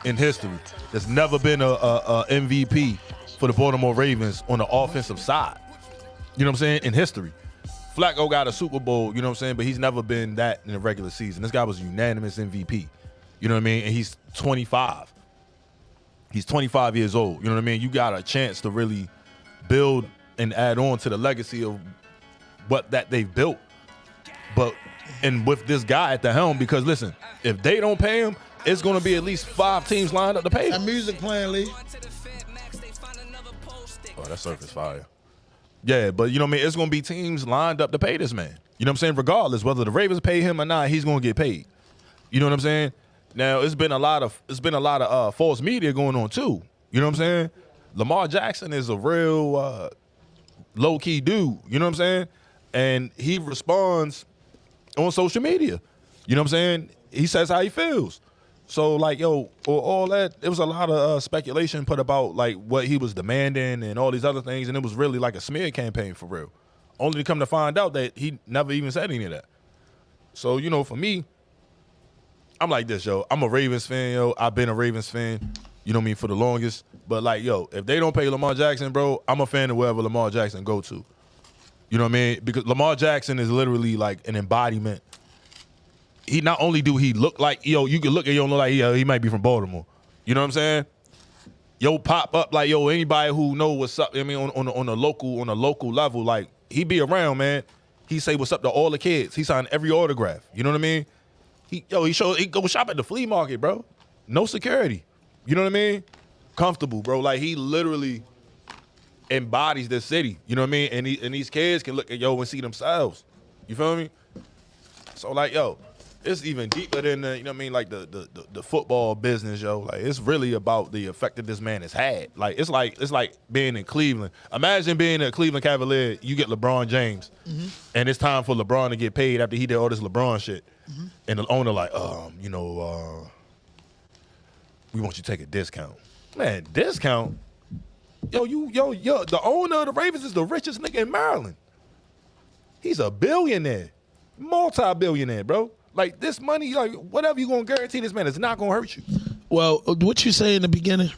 in history. There's never been a MVP for the Baltimore Ravens on the offensive side. You know what I'm saying? In history. Flacco got a Super Bowl, you know what I'm saying? But he's never been that in the regular season. This guy was unanimous MVP. You know what I mean? And he's 25. He's 25 years old. You know what I mean? You got a chance to really build and add on to the legacy of what that they've built. And with this guy at the helm, because listen, if they don't pay him, it's going to be at least 5 teams lined up to pay him. That music playing, Lee. Oh, that surface fire. Yeah, but you know what I mean? It's going to be teams lined up to pay this man. You know what I'm saying? Regardless, whether the Ravens pay him or not, he's going to get paid. You know what I'm saying? Now, it's been a lot of false media going on too. You know what I'm saying? Lamar Jackson is a real low-key dude. You know what I'm saying? And he responds on social media. You know what I'm saying? He says how he feels. So, like, yo, all that, it was a lot of speculation put about, like, what he was demanding and all these other things, and it was really like a smear campaign for real. Only to come to find out that he never even said any of that. So, you know, for me, I'm like this, yo. I'm a Ravens fan, yo. I've been a Ravens fan, you know what I mean, for the longest. But, like, yo, if they don't pay Lamar Jackson, bro, I'm a fan of wherever Lamar Jackson go to. You know what I mean? Because Lamar Jackson is literally like an embodiment. He not only do he look like, yo, you can look at him and look like, he might be from Baltimore. You know what I'm saying? Yo, pop up like, yo, anybody who know what's up, I mean, on a local level, like, he be around, man. He say what's up to all the kids. He signed every autograph. You know what I mean? He go shop at the flea market, bro. No security. You know what I mean? Comfortable, bro. Like, he literally embodies this city. You know what I mean? And these kids can look at yo and see themselves. You feel me? So, like, yo, it's even deeper than the, you know what I mean, like the football business, yo. Like, it's really about the effect that this man has had. Like, it's like being in Cleveland. Imagine being a Cleveland Cavalier, you get LeBron James, and it's time for LeBron to get paid after he did all this LeBron shit. And the owner like, we want you to take a discount. Man, discount? Yo, the owner of the Ravens is the richest nigga in Maryland. He's a billionaire, multi-billionaire, bro. Like, this money, like, whatever you gonna guarantee this man, it's not gonna hurt you. Well, what you say in the beginning?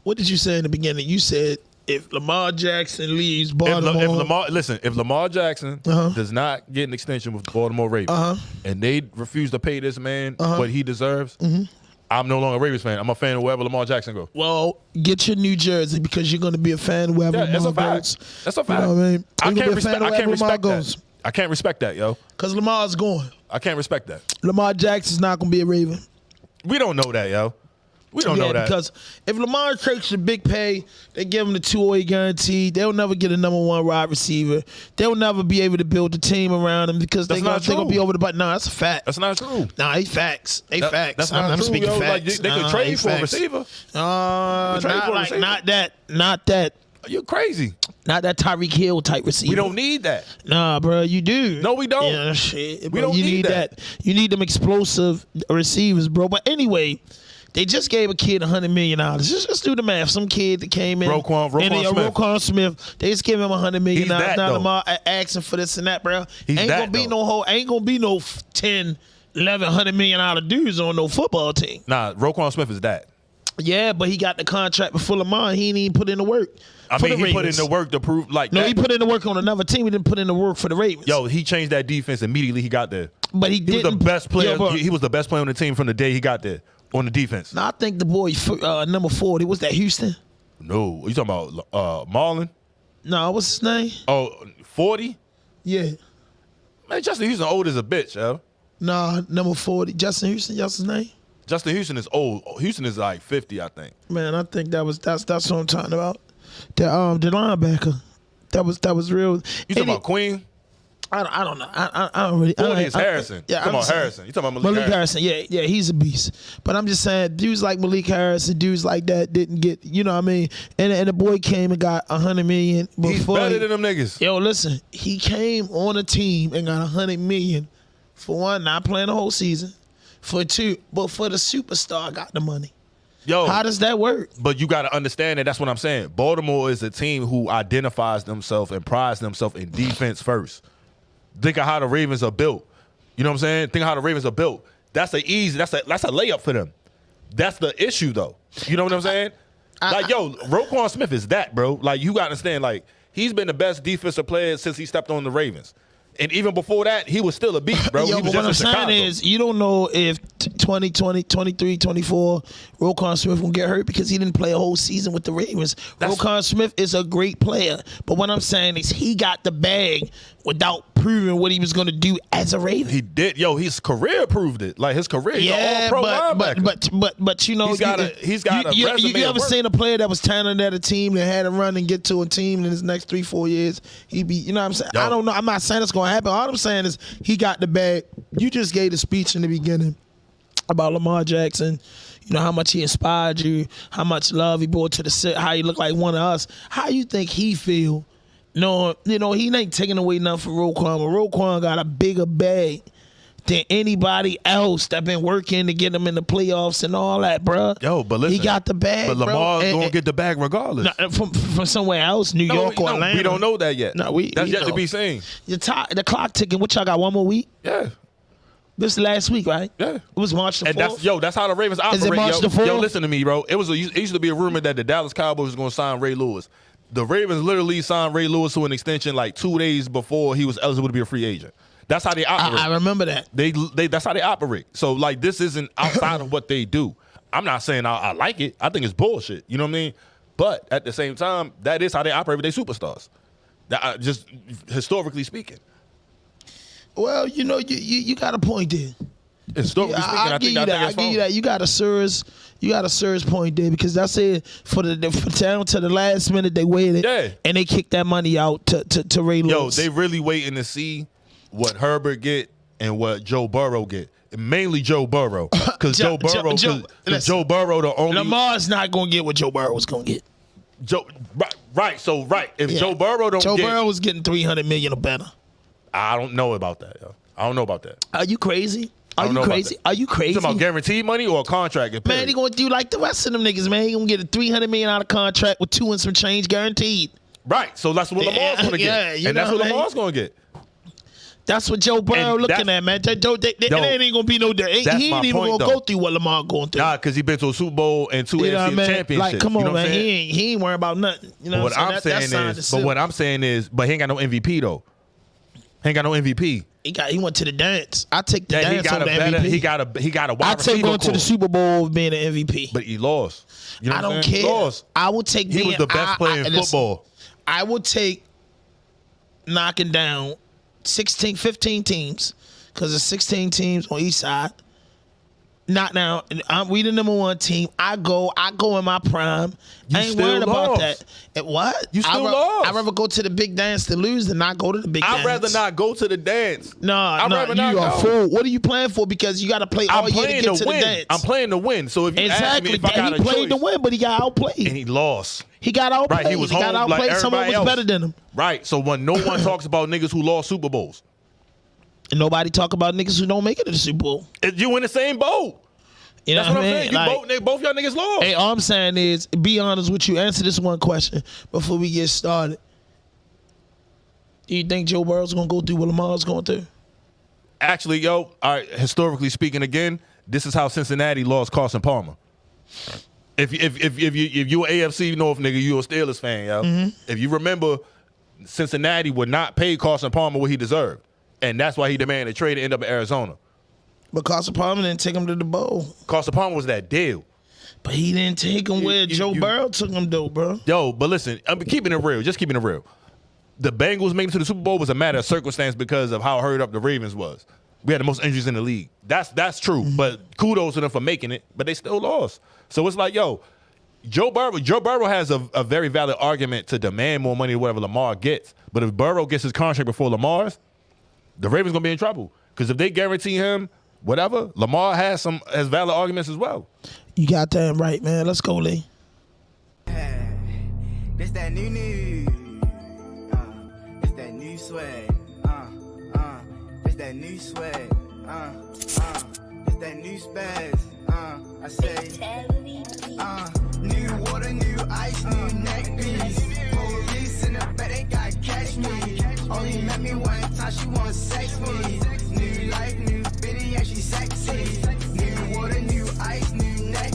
What did you say in the beginning? You said if Lamar Jackson leaves Baltimore, if Lamar Jackson does not get an extension with the Baltimore Ravens, and they refuse to pay this man what he deserves, I'm no longer a Ravens fan. I'm a fan of wherever Lamar Jackson goes. Well, get your New Jersey because you're going to be a fan of wherever Lamar goes. That's a fact. You know what I mean? I can't respect that. I can't respect that, yo. Because Lamar's going. I can't respect that. Lamar Jackson's not going to be a Raven. We don't know that, yo. We don't know that. Because if Lamar takes a big pay, they give him the 2-year guarantee. They'll never get a number 1 wide receiver. They'll never be able to build a team around him because they're going to be over the button. No, that's a fact. That's not true. Nah, they facts. Facts. That's not I'm true, speaking yo. facts. Like, they could trade for a receiver. Not that. You're crazy. Not that Tyreek Hill type receiver. We don't need that. Nah, bro, you do. No, we don't. Yeah, shit. We don't need that. You need them explosive receivers, bro. But anyway, they just gave a kid $100 million. Just do the math. Some kid that came in. Roquan Smith. They just gave him $100 million. Now Lamar asking for this and that, bro. Ain't gonna be no 10, 11, $100 million dudes on no football team. Nah, Roquan Smith is that. Yeah, but he got the contract before Lamar. He ain't even put in the work. I mean, he put in the work to prove like. No, he put in the work on another team. He didn't put in the work for the Ravens. Yo, he changed that defense immediately. He got there. But he didn't. Was the best player. He was the best player on the team from the day he got there on the defense. No, I think the boy number 40 was that Houston. No, you talking about Marlon? No, what's his name? Oh, 40? Yeah. Man, Justin Houston old as a bitch, yo. Nah, number 40, Justin Houston. That's his name. Justin Houston is old. Houston is like 50, I think. Man, I think that's what I'm talking about. The linebacker. That was real. You talking about Queen? I don't know. I don't really. 40 is Harrison. Yeah, Come on, Harrison. You talking about Malik Harrison? Yeah, he's a beast. But I'm just saying, dudes like Malik Harrison, dudes like that didn't get. You know what I mean? And the boy came and got $100 million. He's better than them niggas. Yo, listen, he came on a team and got $100 million for one, not playing the whole season. For two, but for the superstar, got the money. Yo, how does that work? But you got to understand that that's what I'm saying. Baltimore is a team who identifies themselves and prides themselves in defense first. Think of how the Ravens are built. You know what I'm saying? Think of how the Ravens are built. That's a layup for them. That's the issue, though. You know what I'm saying? Roquan Smith is that, bro. Like, you got to understand, like, he's been the best defensive player since he stepped on the Ravens. And even before that, he was still a beast, bro. Yo, he was but what I'm just in saying Chicago. is, you don't know if 2020, 23, 24, Roquan Smith will get hurt because he didn't play a whole season with the Ravens. Roquan Smith is a great player. But what I'm saying is he got the bag without proving what he was going to do as a Raven. He did. Yo, his career proved it. Like, his career, he's an all-pro linebacker. But you know, he's got a resume. You ever seen a player that was talented at a team that had to run and get to a team in his next 3-4 years? He'd be, you know what I'm saying? Yo. I don't know. I'm not saying it's going to happen. All I'm saying is he got the bag. You just gave the speech in the beginning about Lamar Jackson. You know, how much he inspired you, how much love he brought to the city, how he looked like one of us. How you think he feel? No, you know, he ain't taking away nothing for Roquan, but Roquan got a bigger bag than anybody else that been working to get him in the playoffs and all that, bro. Yo, but listen, he got the bag, but Lamar's gonna get the bag regardless. From somewhere else, New York or Atlanta. We don't know that yet. That's yet to be seen. The clock ticking. What y'all got? One more week? Yeah. This last week, right? Yeah. It was March the 4th. That's how the Ravens operate. Is it March the 4th? Yo, listen to me, bro. It used to be a rumor that the Dallas Cowboys was gonna sign Ray Lewis. The Ravens literally signed Ray Lewis to an extension like 2 days before he was eligible to be a free agent. That's how they operate. I remember that. That's how they operate. So, like, this isn't outside of what they do. I'm not saying I like it. I think it's bullshit. You know what I mean? But at the same time, that is how they operate with their superstars. Just historically speaking. Well, you know, you got a point there. Historically speaking, I think I'll give you that. You got a serious point there because that's it down to the last minute they waited and they kicked that money out to Ray Lewis. Yo, they really waiting to see what Herbert get and what Joe Burrow get. Mainly Joe Burrow, because Joe Burrow the only. Lamar's not gonna get what Joe Burrow was gonna get. Right. If Joe Burrow Joe Burrow was getting $300 million or better. I don't know about that, yo. I don't know about that. Are you crazy? Are you crazy? You talking about guaranteed money or a contract? Man, he gonna do like the rest of them niggas, man. He gonna get a $300 million contract with 2 and some change guaranteed. Right. So that's what Lamar's gonna get. And that's what Lamar's gonna get. That's what Joe Burrow looking at, man. It ain't gonna be no day. He ain't even gonna go through what Lamar going through. Nah, because he been to a Super Bowl and 2 NFC championships. Like, come on, man. He ain't worried about nothing. You know what I'm saying? What I'm saying is, but he ain't got no MVP though. He ain't got no MVP. He went to the dance. I take the dance over the MVP. He got a wide receiver. I take going to the Super Bowl being an MVP. But he lost. You know I don't care. He lost. I will take. He was the best player in football. I will take knocking down 15 teams because there's 16 teams on each side. Not now. We the number 1 team. I go in my prime. I ain't worried about that. What? You still lost. I'd rather go to the big dance to lose than not go to the big dance. I'd rather not go to the dance. No, you are fool. What are you playing for? Because you got to play all year to get to the dance. I'm playing to win. So if you ask me if I got a choice. He played to win, but he got outplayed. And he lost. He got outplayed. Right, he got outplayed. Like someone was better than him. Right. So when no one talks about niggas who lost Super Bowls. And nobody talk about niggas who don't make it to the Super Bowl. You in the same boat. You know That's what I'm saying. Both y'all niggas lost. Hey, all I'm saying is, be honest with you. Answer this one question before we get started. Do you think Joe Burrow's gonna go through what Lamar's going through? Actually, all right. Historically speaking, again, this is how Cincinnati lost Carson Palmer. If you an AFC North nigga, you a Steelers fan, yo. Mm-hmm. If you remember, Cincinnati would not pay Carson Palmer what he deserved, and that's why he demanded a trade to end up in Arizona. But Carson Palmer didn't take him to the bowl. Carson Palmer was that deal. But he didn't take him where Joe Burrow took him, though, bro. Yo, but listen, I'm keeping it real. Just keeping it real. The Bengals making it to the Super Bowl was a matter of circumstance because of how hurt up the Ravens was. We had the most injuries in the league. That's true. Mm-hmm. But kudos to them for making it. But they still lost. So it's like, yo, Joe Burrow has a very valid argument to demand more money than whatever Lamar gets. But if Burrow gets his contract before Lamar's, the Ravens gonna be in trouble. Because if they guarantee him whatever, Lamar has valid arguments as well. You got that right, man. Let's go, Lee. This that new. It's that new swag. It's that new swag. It's that new spaz. I say, new water, new ice, new neck piece. Police in the bed, they got catch me. Only met me one time, she want sex me. New life, new bitty, and she sexy. New water, new ice, new neck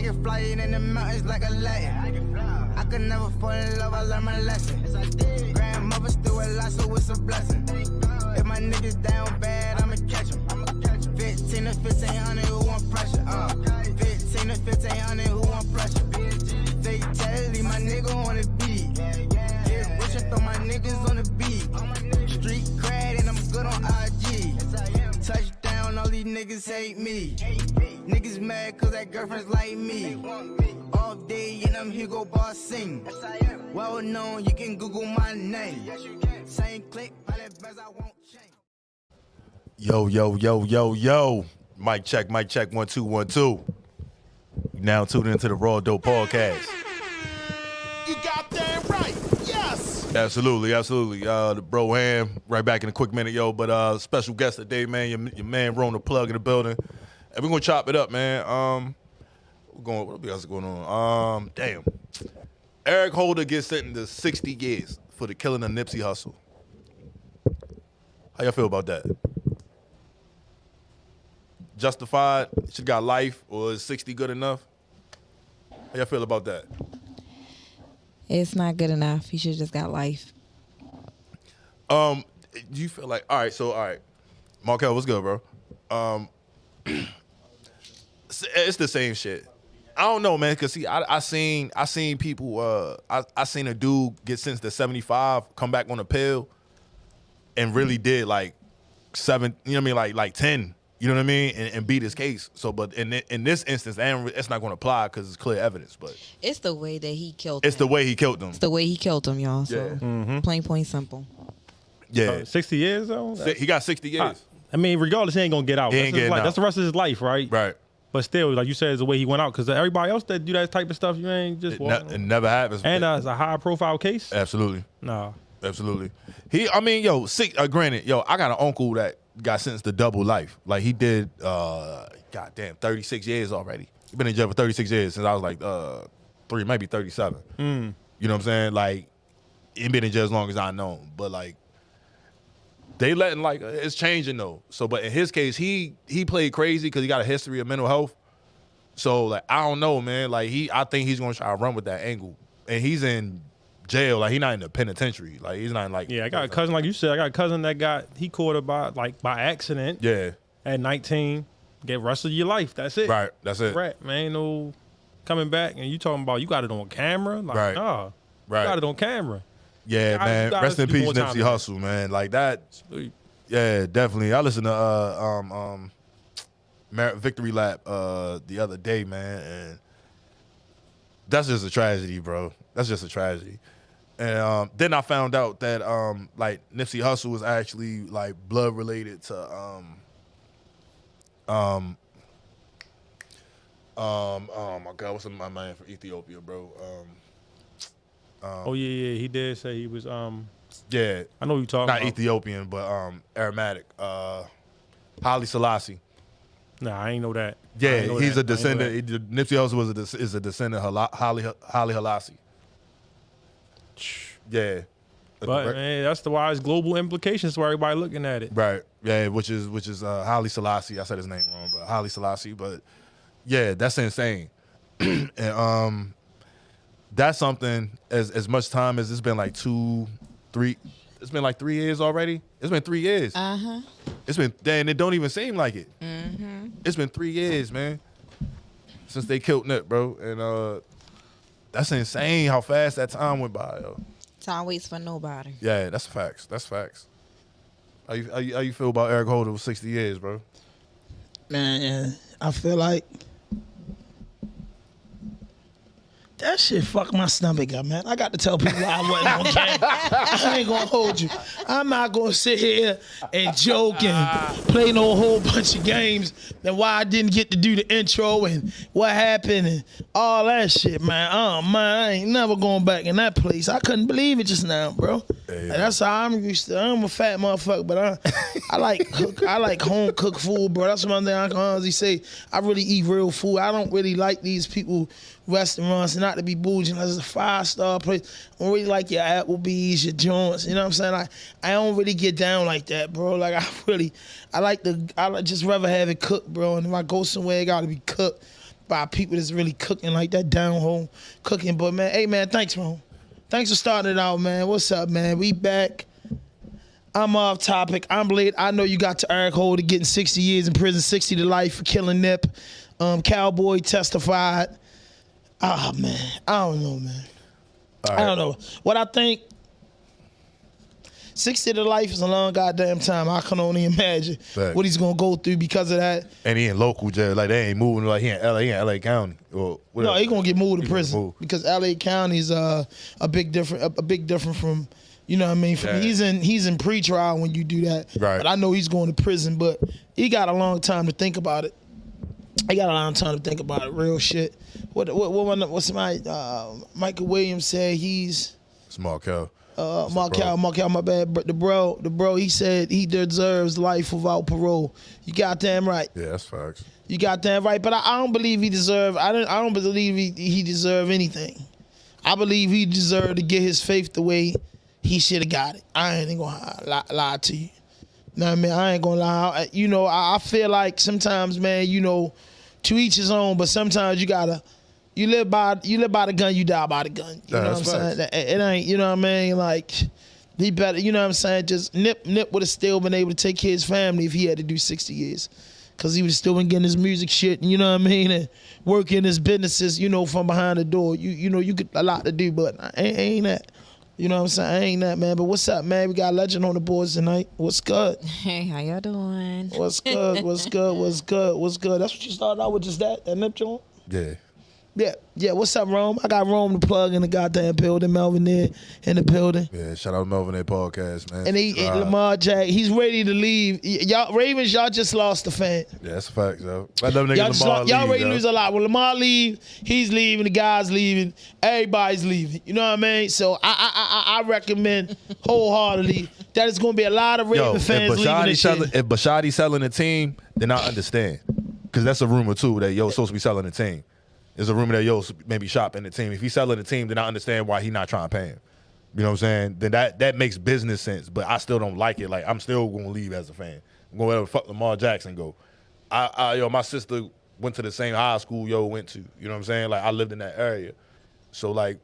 can fly it in the mountains like a Latin. I could never fall in love, I learned my lesson. Grandmother still alive, so it's a blessing. If my niggas down bad, I'ma catch them. 15 to 1500, who want pressure? 15 to 1500, who want pressure? Fatality, my nigga on the beat. Get rich and throw my niggas on the beat. Street cred and I'm good on IG. Touchdown, all these niggas hate me. Niggas mad cause that girlfriend's like me. All day and I'm here go boss sing. Well known, you can Google my name. Same click, all that best I won't change. Yo. Mic check, 1 2 1 2. Now tuned into the RawDope Podcast. You got that right. Yes. Absolutely. The bro Ham, right back in a quick minute, yo. But special guest today, man. Your man Rona Plug in the building. And we're gonna chop it up, man. What else is going on? Damn. Eric Holder gets sentenced to 60 years for the killing of Nipsey Hussle. How y'all feel about that? Justified? Should got life, or is 60 good enough? How y'all feel about that? It's not good enough. He should just got life. Do you feel like all right? Markel, what's good, bro? It's the same shit. I don't know, man, cause see, I seen people. I seen a dude get sentenced to 75, come back on a pill, and really did like 7. You know what I mean? Like 10. You know what I mean? And beat his case. So, but in this instance, it's not going to apply because it's clear evidence. But it's the way that he killed. It's the way he killed them. It's the way he killed them, y'all. So plain, point, simple. Yeah, 60 years though. He got 60 years. I mean, regardless, he ain't gonna get out. He ain't getting out. That's the rest of his life, right? Right. But still, like you said, it's the way he went out. Because everybody else that do that type of stuff, you ain't just walking. It never happens. And it's a high-profile case. Absolutely. Nah. Absolutely. Granted, I got an uncle that got sentenced to double life. Like he did, goddamn, 36 years already. He been in jail for 36 years since I was like 3, maybe 37. You know what I'm saying? Like, he been in jail as long as I know him. But like, they letting like it's changing though. So, but in his case, he played crazy because he got a history of mental health. So like, I don't know, man. Like I think he's gonna try to run with that angle, and he's in jail. Like, he's not in the penitentiary. Like, he's not like. Yeah, I got a cousin, like you said. I got a cousin that he caught by accident. Yeah. At 19, get rest of your life. That's it. Right. That's it. Right, man. Ain't no coming back, and you talking about you got it on camera. Like, right. Nah. Right. You got it on camera. Yeah, man. Rest in peace, Nipsey Hussle, man. Like that. Yeah, definitely. I listened to Victory Lap the other day, man, and that's just a tragedy, bro. That's just a tragedy. And then I found out that like Nipsey Hussle was actually like blood related to oh my God, what's my man from Ethiopia, bro? Oh yeah, he did say he was yeah, I know who you talking not about. Ethiopian, but Aromatic. Haile Selassie. Nah, I ain't know that. Yeah, he's a descendant. Nipsey Hussle is a descendant of Haile Selassie. Yeah, but man, that's the wise global implications for everybody looking at it. Right. Yeah, which is Haile Selassie. I said his name wrong, but Haile Selassie. But yeah, that's insane. And that's something as much time as it's been like 2, 3. It's been like 3 years already. It's been 3 years. It's been, and it don't even seem like it. It's been 3 years, man, since they killed Nip, bro. And that's insane how fast that time went by, yo. Time waits for nobody. Yeah, that's facts. That's facts. How you feel about Eric Holder with 60 years, bro? Man, I feel like that shit fucked my stomach up, man. I got to tell people I wasn't on camera. I ain't gonna hold you. I'm not gonna sit here and joke and play no whole bunch of games and why I didn't get to do the intro and what happened and all that shit, man. Oh man, I ain't never going back in that place. I couldn't believe it just now, bro. Yeah. That's how I'm used to. I'm a fat motherfucker, but I like home cooked food, bro. That's one thing I can honestly say. I really eat real food. I don't really like these people restaurants, and not to be bougie, unless it's a 5-star place. I don't really like your Applebee's, your joints. You know what I'm saying? I don't really get down like that, bro. Like I just rather have it cooked, bro. And if I go somewhere, it gotta be cooked. by people that's really cooking like that down home cooking. But man, hey man, thanks, Ron. Thanks for starting it out, man. What's up, man? We back. I'm off topic. I'm late. I know you got to Eric Holder getting 60 years in prison, 60 to life for killing Nip. Cowboy testified. Ah, man. I don't know, man. Right. I don't know. What I think, 60 to life is a long goddamn time. I can only imagine what he's going to go through because of that. And he in local jail. Like, they ain't moving. Like, he in LA County. Or whatever. No, he going to get moved to prison because LA County is a big different from, you know what I mean? He's in pre-trial when you do that. Right. But I know he's going to prison, but he got a long time to think about it. Real shit. What's Michael Williams said he's... It's Markel. Markel, my bad. But the bro, he said he deserves life without parole. You got damn right. Yeah, that's facts. You got damn right. But I don't believe he deserved. I don't believe he deserved anything. I believe he deserved to get his faith the way he should have got it. I ain't gonna lie to you. Know what I mean? I ain't gonna lie. You know, I feel like sometimes, man, you know, to each his own. But sometimes you live by the gun, you die by the gun. You know what I'm saying? It ain't, you know what I mean? Like, he better, you know what I'm saying? Just Nip would have still been able to take care of his family if he had to do 60 years. Because he would have still been getting his music shit, you know what I mean? And working his businesses, you know, from behind the door. You know, you got a lot to do, but ain't that. You know what I'm saying? Ain't that, man. But what's up, man? We got a legend on the boards tonight. What's good? Hey, how y'all doing? What's good? What's good? That's what you started out with, just that Nip joint? Yeah. Yeah. What's up, Rome? I got Rome to plug in the goddamn building. Melvin there in the building. Yeah, shout out to Melvin there podcast, man. And Lamar Jackson, he's ready to leave. Y'all Ravens, y'all just lost a fan. Yeah, that's a fact, yo. I love nigga Lamar leave, y'all ready to lose a lot. When Lamar leave, he's leaving. The guy's leaving. Everybody's leaving. You know what I mean? So I recommend wholeheartedly that it's going to be a lot of Raven fans leaving this year. If Bashadi's selling the team, then I understand. Because that's a rumor, too, that supposed to be selling the team. There's a rumor that maybe shopping the team. If he's selling the team, then I understand why he's not trying to pay him. You know what I'm saying? Then that makes business sense. But I still don't like it. Like, I'm still going to leave as a fan. I'm going to let fuck Lamar Jackson go. My sister went to the same high school went to. You know what I'm saying? Like, I lived in that area. So, like,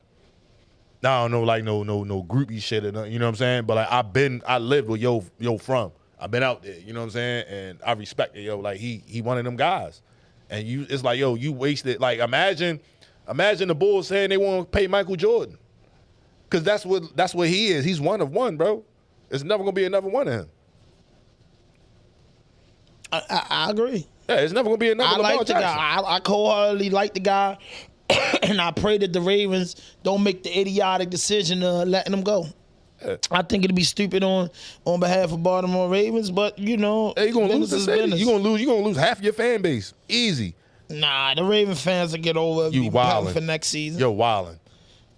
I don't know, like, no groupie shit or nothing. You know what I'm saying? But, like, I lived where yo from. I've been out there. You know what I'm saying? And I respect it, Like, he one of them guys. And it's like, you wasted. Like, imagine the Bulls saying they want to pay Michael Jordan, because that's what he is. He's one of one, bro. There's never gonna be another one of him. I agree. Yeah, it's never gonna be another. I like the guy. I wholeheartedly like the guy, and I pray that the Ravens don't make the idiotic decision of letting him go. I think it'd be stupid on behalf of Baltimore Ravens, but you know, you're gonna lose the city. You're gonna lose half your fan base. Easy. Nah, the Raven fans will get over it. You wildin' for next season. You're wildin'.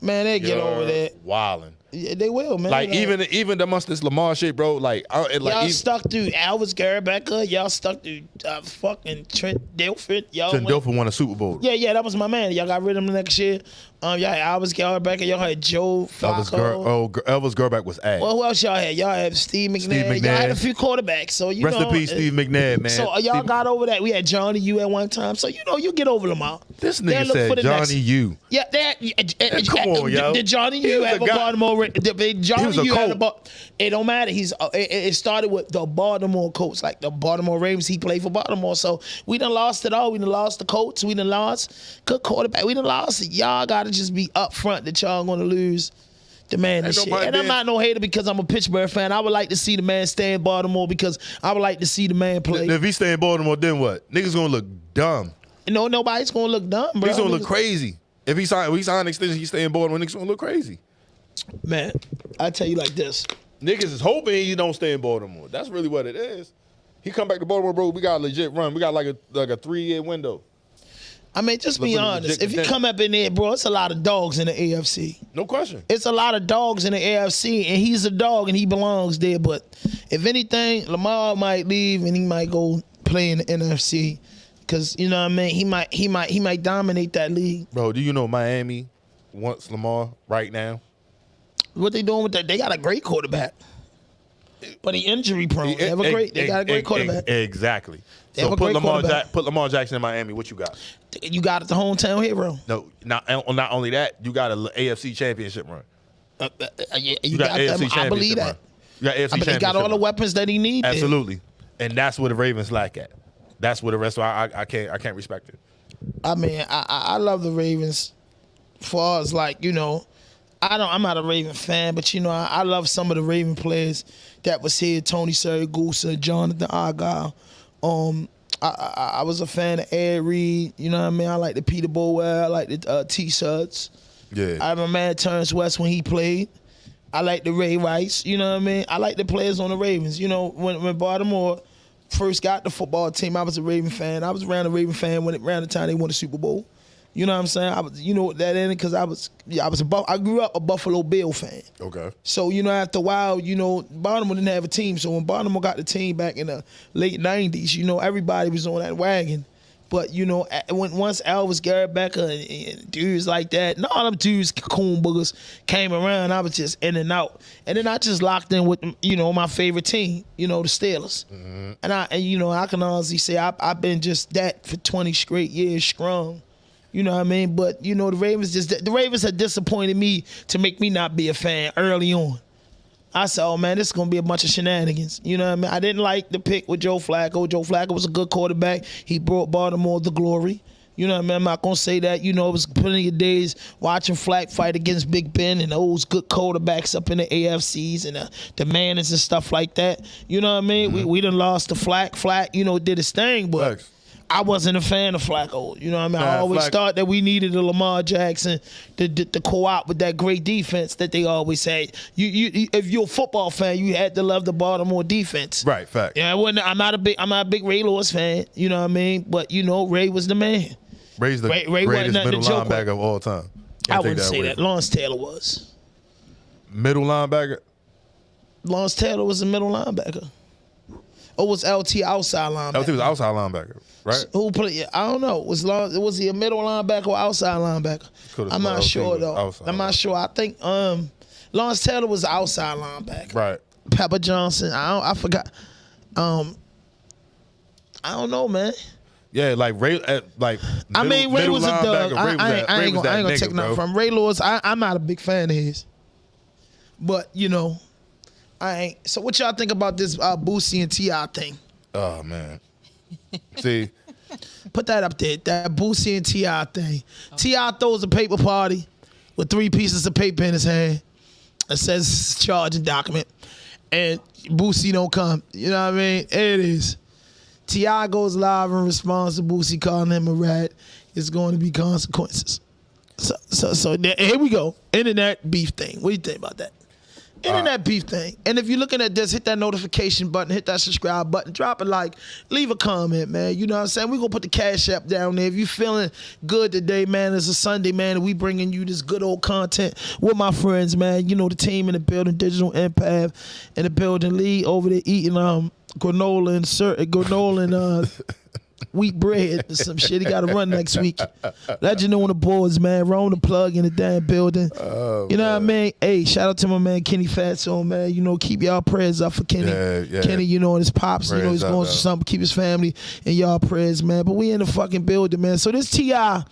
Man, they get over that. Wildin'. Yeah, they will, man. Like even amongst this Lamar shit, bro. Like y'all stuck through Alvis Garabecca. Y'all stuck through fucking Trent Dilfer. Trent Dilfer won a Super Bowl. Yeah, that was my man. Y'all got rid of him next year. Y'all had Alvis Garabecca. Y'all had Joe Flacco. Elvis Gerback was ass. Well, who else y'all had? Y'all had Steve McNair. Y'all had a few quarterbacks. So Rest in peace, Steve McNair, man. So y'all got over that. We had Johnny U at one time. So you get over Lamar. This nigga said Johnny U. Yeah, come on, yo. Did Johnny U have a Baltimore? Johnny U had a It don't matter. It started with the Baltimore Colts, like the Baltimore Ravens. He played for Baltimore. So we done lost it all. We done lost the Colts. We done lost good quarterback. We done lost it. Y'all got to just be upfront that y'all going to lose the man this shit. And I'm not no hater because I'm a Pittsburgh fan. I would like to see the man stay in Baltimore because I would like to see the man play. If he stay in Baltimore, then what? Niggas going to look dumb. No, nobody's going to look dumb, bro. Niggas going to look crazy. If he sign an extension, he stay in Baltimore, niggas going to look crazy. Man, I tell you like this. Niggas is hoping he don't stay in Baltimore. That's really what it is. He come back to Baltimore, bro, we got a legit run. We got like a 3-year window. I mean, just be honest. If you come up in there, bro, it's a lot of dogs in the AFC. No question. It's a lot of dogs in the AFC, and he's a dog, and he belongs there. But if anything, Lamar might leave, and he might go play in the NFC, because you know what I mean. He might dominate that league. Bro, do you know Miami wants Lamar right now? What they doing with that? They got a great quarterback. But he injury prone. They got a great quarterback. Exactly. So put Lamar Jackson in Miami. What you got? You got it, the hometown hero. No, not only that. You got an AFC championship run. You got AFC championship. I believe that. You got AFC championship. He got all the weapons that he needs. Absolutely, and that's where the Ravens lack at. That's where the rest of I can't respect it. I mean, I love the Ravens. Far as like, you know, I'm not a Raven fan, but you know, I love some of the Raven players that was here. Tony Siragusa, Jonathan Argyle. I was a fan of Ed Reed. You know what I mean? I like the Peter Bowell. I like the T-shirts. Yeah. I remember man Terrence West when he played. I like the Ray Rice. You know what I mean? I like the players on the Ravens. You know, when Baltimore first got the football team, I was a Raven fan. I was around the Raven fan around the time they won the Super Bowl. You know what I'm saying? I was, you know what that ended because I grew up a Buffalo Bill fan. Okay. So you know, after a while, you know, Baltimore didn't have a team. So when Baltimore got the team back in the late '90s, you know, everybody was on that wagon. But you know, once Elvis Garrett Becker and dudes like that, and all them dudes, coon boogers, came around, I was just in and out. And then I just locked in with, you know, my favorite team, you know, the Steelers. Mm-hmm. And you know, I can honestly say I've been just that for 20 straight years strong. You know what I mean? But, you know, the Ravens had disappointed me to make me not be a fan early on. I said, oh, man, this is going to be a bunch of shenanigans. You know what I mean? I didn't like the pick with Joe Flacco. Joe Flacco was a good quarterback. He brought Baltimore the glory. You know what I mean? I'm not going to say that. You know, it was plenty of days watching Flack fight against Big Ben and those good quarterbacks up in the AFCs and the Mannings and stuff like that. You know what I mean? Mm-hmm. We done lost to Flack. Flack, you know, did his thing, but... Thanks. I wasn't a fan of Flacco. You know what I mean? I always thought that we needed a Lamar Jackson to co-op with that great defense that they always say. You if you're a football fan, you had to love the Baltimore defense. Right, fact. Yeah, I'm not a big Ray Lewis fan. You know what I mean? But you know, Ray was the man. Ray's the greatest middle linebacker of all time. I wouldn't say that. Lawrence Taylor was. Middle linebacker? Lawrence Taylor was a middle linebacker. Or was LT outside linebacker? LT was outside linebacker, right? Who played? I don't know. Was he a middle linebacker or outside linebacker? I'm not sure though. I'm not sure. I think Lawrence Taylor was outside linebacker. Right. Pepper Johnson. I forgot. I don't know, man. Yeah, like Ray. Ray was a dog. I ain't gonna take nothing from Ray Lewis. I'm not a big fan of his, but you know. I ain't. So what y'all think about this Boosie and TI thing? Oh, man. See? Put that up there, that Boosie and TI thing. TI throws a paper party with 3 pieces of paper in his hand. It says charging document. And Boosie don't come. You know what I mean? It is. TI goes live in response to Boosie calling him a rat. It's going to be consequences. So here we go. Internet beef thing. What do you think about that? Internet beef thing. And if you're looking at this, hit that notification button, hit that subscribe button, drop a like, leave a comment, man. You know what I'm saying? We're going to put the Cash App down there. If you feeling good today, man, it's a Sunday, man, and we bringing you this good old content with my friends, man. You know, the team in the building, Digital Empath in the building, Lee over there eating granola and wheat bread and some shit. He got to run next week. Legend on the boards, man. Roll the plug in the damn building. Oh, you know what I mean? Hey, shout out to my man Kenny Fatso, man. You know, keep y'all prayers up for Kenny. Yeah. Kenny, you know, and his pops, prayers, you know, he's going through something. Keep his family in y'all prayers, man. But we in the fucking building, man. So this TI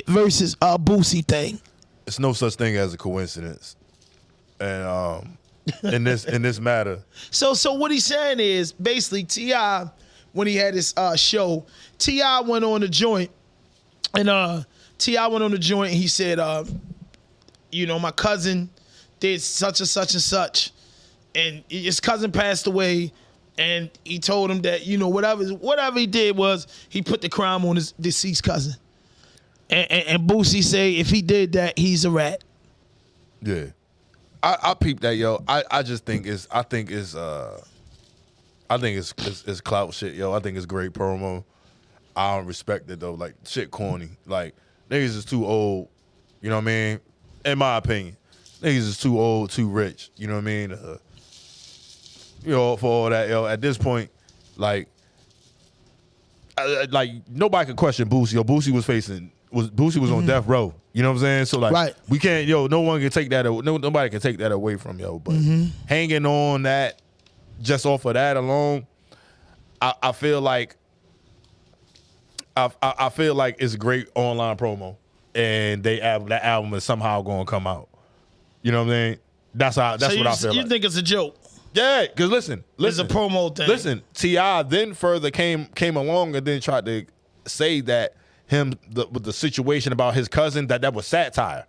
versus Boosie thing. It's no such thing as a coincidence. And in this matter. So what he's saying is basically TI, when he had his show, T.I. went on the joint, and he said, you know, my cousin did such and such and such, and his cousin passed away, and he told him that, you know, whatever he did was he put the crime on his deceased cousin. And Boosie say if he did that, he's a rat. Yeah. I peeped that, yo. I think it's clout shit, yo. I think it's great promo. I don't respect it, though. Like, shit corny. Like, niggas is too old. You know what I mean? In my opinion. Niggas is too old, too rich. You know what I mean? You know, for all that, yo. At this point, like nobody could question Boosie. Yo, Boosie was on death row. You know what I'm saying? So, like, right. We can't, yo, no one can take that, nobody can take that away from, yo. But hanging on that, just off of that alone, I feel like it's great online promo, and that album is somehow going to come out. You know what I mean? That's what I feel like. You think it's a joke? Yeah, because listen, it's a promo thing. Listen, T.I. then further came along and then tried to say that with the situation about his cousin, that was satire.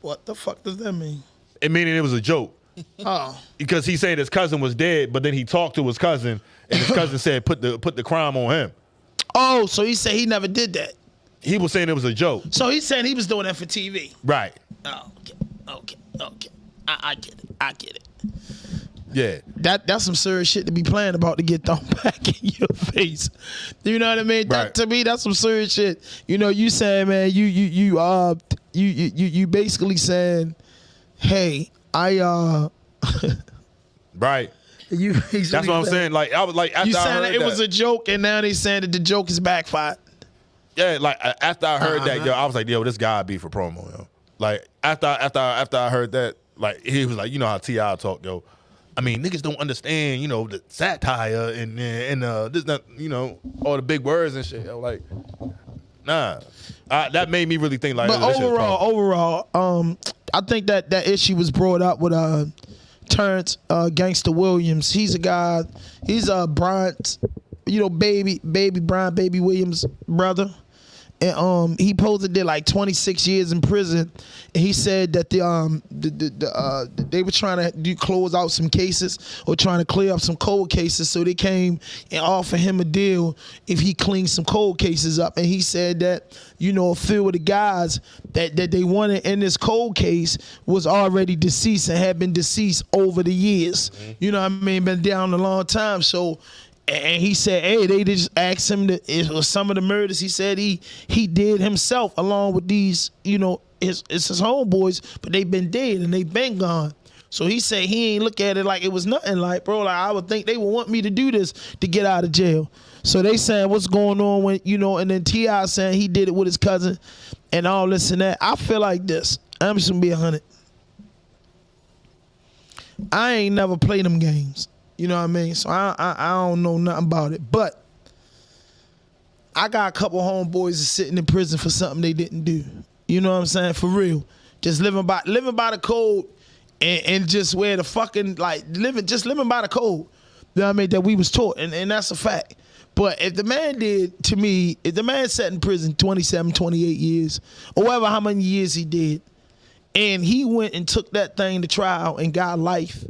What the fuck does that mean? It meaning it was a joke. Oh, because he said his cousin was dead, but then he talked to his cousin, and his cousin said put the crime on him. Oh, so he said he never did that. He was saying it was a joke. So he's saying he was doing that for TV. Right. Oh, okay. I get it. Yeah. That's some serious shit to be playing about to get thrown back in your face. You know what I mean? Right. To me, that's some serious shit. You know, you saying, man, you basically saying, hey, I Right. That's what I'm saying. Like I was like, after you I saying heard it was a joke, and now they saying that the joke is backfired. Yeah, like after I heard that, yo, I was like, yo, this guy be for promo, yo. Like after I heard that, like he was like, you know how T.I. talk, yo. I mean, niggas don't understand, you know, the satire and this, not, you know, all the big words and shit. I'm like, nah. That made me really think like. But overall, I think that issue was brought up with Terrence Gangsta Williams. He's a guy. He's Bryant, you know, baby Brian Baby Williams' brother. And he posted did like 26 years in prison, and he said that they were trying to close out some cases or trying to clear up some cold cases, so they came and offered him a deal if he cleaned some cold cases up. And he said that, you know, a few of the guys that they wanted in this cold case was already deceased and had been deceased over the years. Mm-hmm. You know what I mean? Been down a long time. So. And he said, hey, they just asked him it was some of the murders he said he did himself along with these, you know, it's his homeboys, but they've been dead and they've been gone. So he said he ain't look at it like it was nothing. Like, bro, like I would think they would want me to do this to get out of jail. So they saying what's going on when, you know, and then T.I. saying he did it with his cousin and all this and that. I feel like this. I'm just gonna be 100. I ain't never played them games. You know what I mean? So I don't know nothing about it. But I got a couple homeboys that's sitting in prison for something they didn't do. You know what I'm saying? For real. Just living by the code and just where the fucking, like, living by the code. You know what I mean? That we was taught. And that's a fact. But if the man sat in prison 27, 28 years, or whatever how many years he did, and he went and took that thing to trial and got life,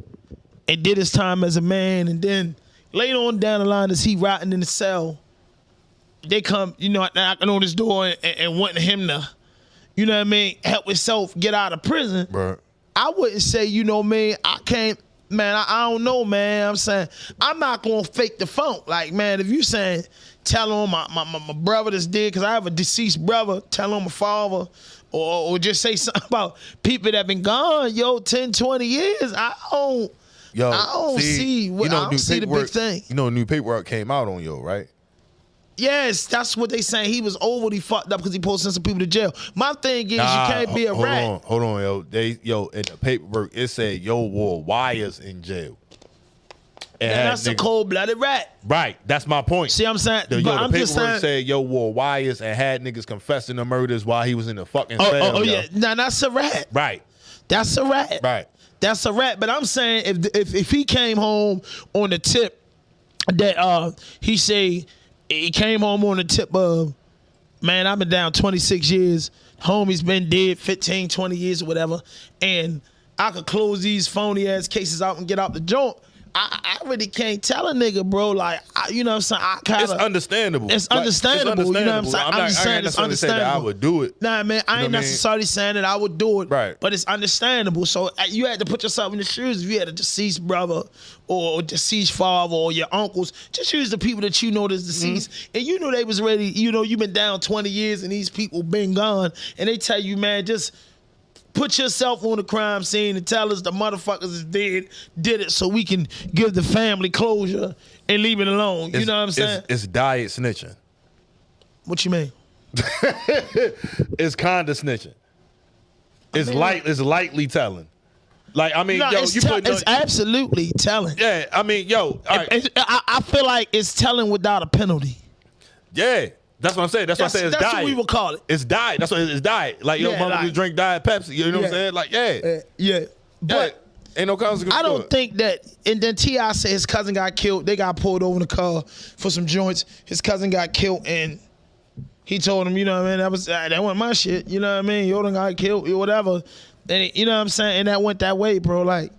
and did his time as a man, and then later on down the line as he rotting in the cell, they come, you know, knocking on his door and wanting him to, you know what I mean, help himself get out of prison. Right. I wouldn't say, you know, man, I can't, man, I don't know, man. I'm saying, I'm not going to fake the funk. Like, man, if you saying, tell on my brother that's dead, because I have a deceased brother, tell on my father, or just say something about people that been gone, 10, 20 years, I don't see the big thing. You know, new paperwork came out on right? Yes, that's what they saying. He was overly fucked up because he posted some people to jail. My thing is, you can't be a rat. Hold on, in the paperwork it said wore wires in jail. And that's a cold-blooded rat. Right, that's my point. See what I'm saying? The paperwork said wore wires and had niggas confessing the murders while he was in the fucking cell. Oh yeah, now that's a rat. Right. That's a rat. Right. That's a rat. But I'm saying if he came home on the tip that he say he came home on the tip of, man, I've been down 26 years. Homie's been dead 15, 20 years or whatever, and I could close these phony ass cases out and get out the joint. I really can't tell a nigga, bro. Like, you know what I'm saying? It's understandable. It's understandable. You know what I'm saying? I'm just saying it's understandable. I would do it. Nah, man, I ain't necessarily saying that I would do it. Right. But it's understandable. So you had to put yourself in the shoes. If you had a deceased brother or deceased father or your uncles, just use the people that you know that's deceased. Mm-hmm. And you know they was ready. You know, you've been down 20 years and these people been gone. And they tell you, man, just put yourself on the crime scene and tell us the motherfuckers is dead, did it so we can give the family closure and leave it alone. You know what I'm saying? It's diet snitching. What you mean? It's kind of snitching. It's lightly telling. Like, I mean, it's absolutely telling. Yeah, I mean, I feel like it's telling without a penalty. Yeah, that's what I'm saying. That's why I say it's diet. That's what we would call it. It's diet. That's what it's diet. Like, motherfuckers drink diet Pepsi. You know what I'm saying? Like, But ain't no consequence. I don't think that. And then T.I. said his cousin got killed. They got pulled over in the car for some joints. His cousin got killed, and he told him, you know what I mean, that wasn't my shit. You know what I mean? You done got killed or whatever. And you know what I'm saying? And that went that way, bro. Like,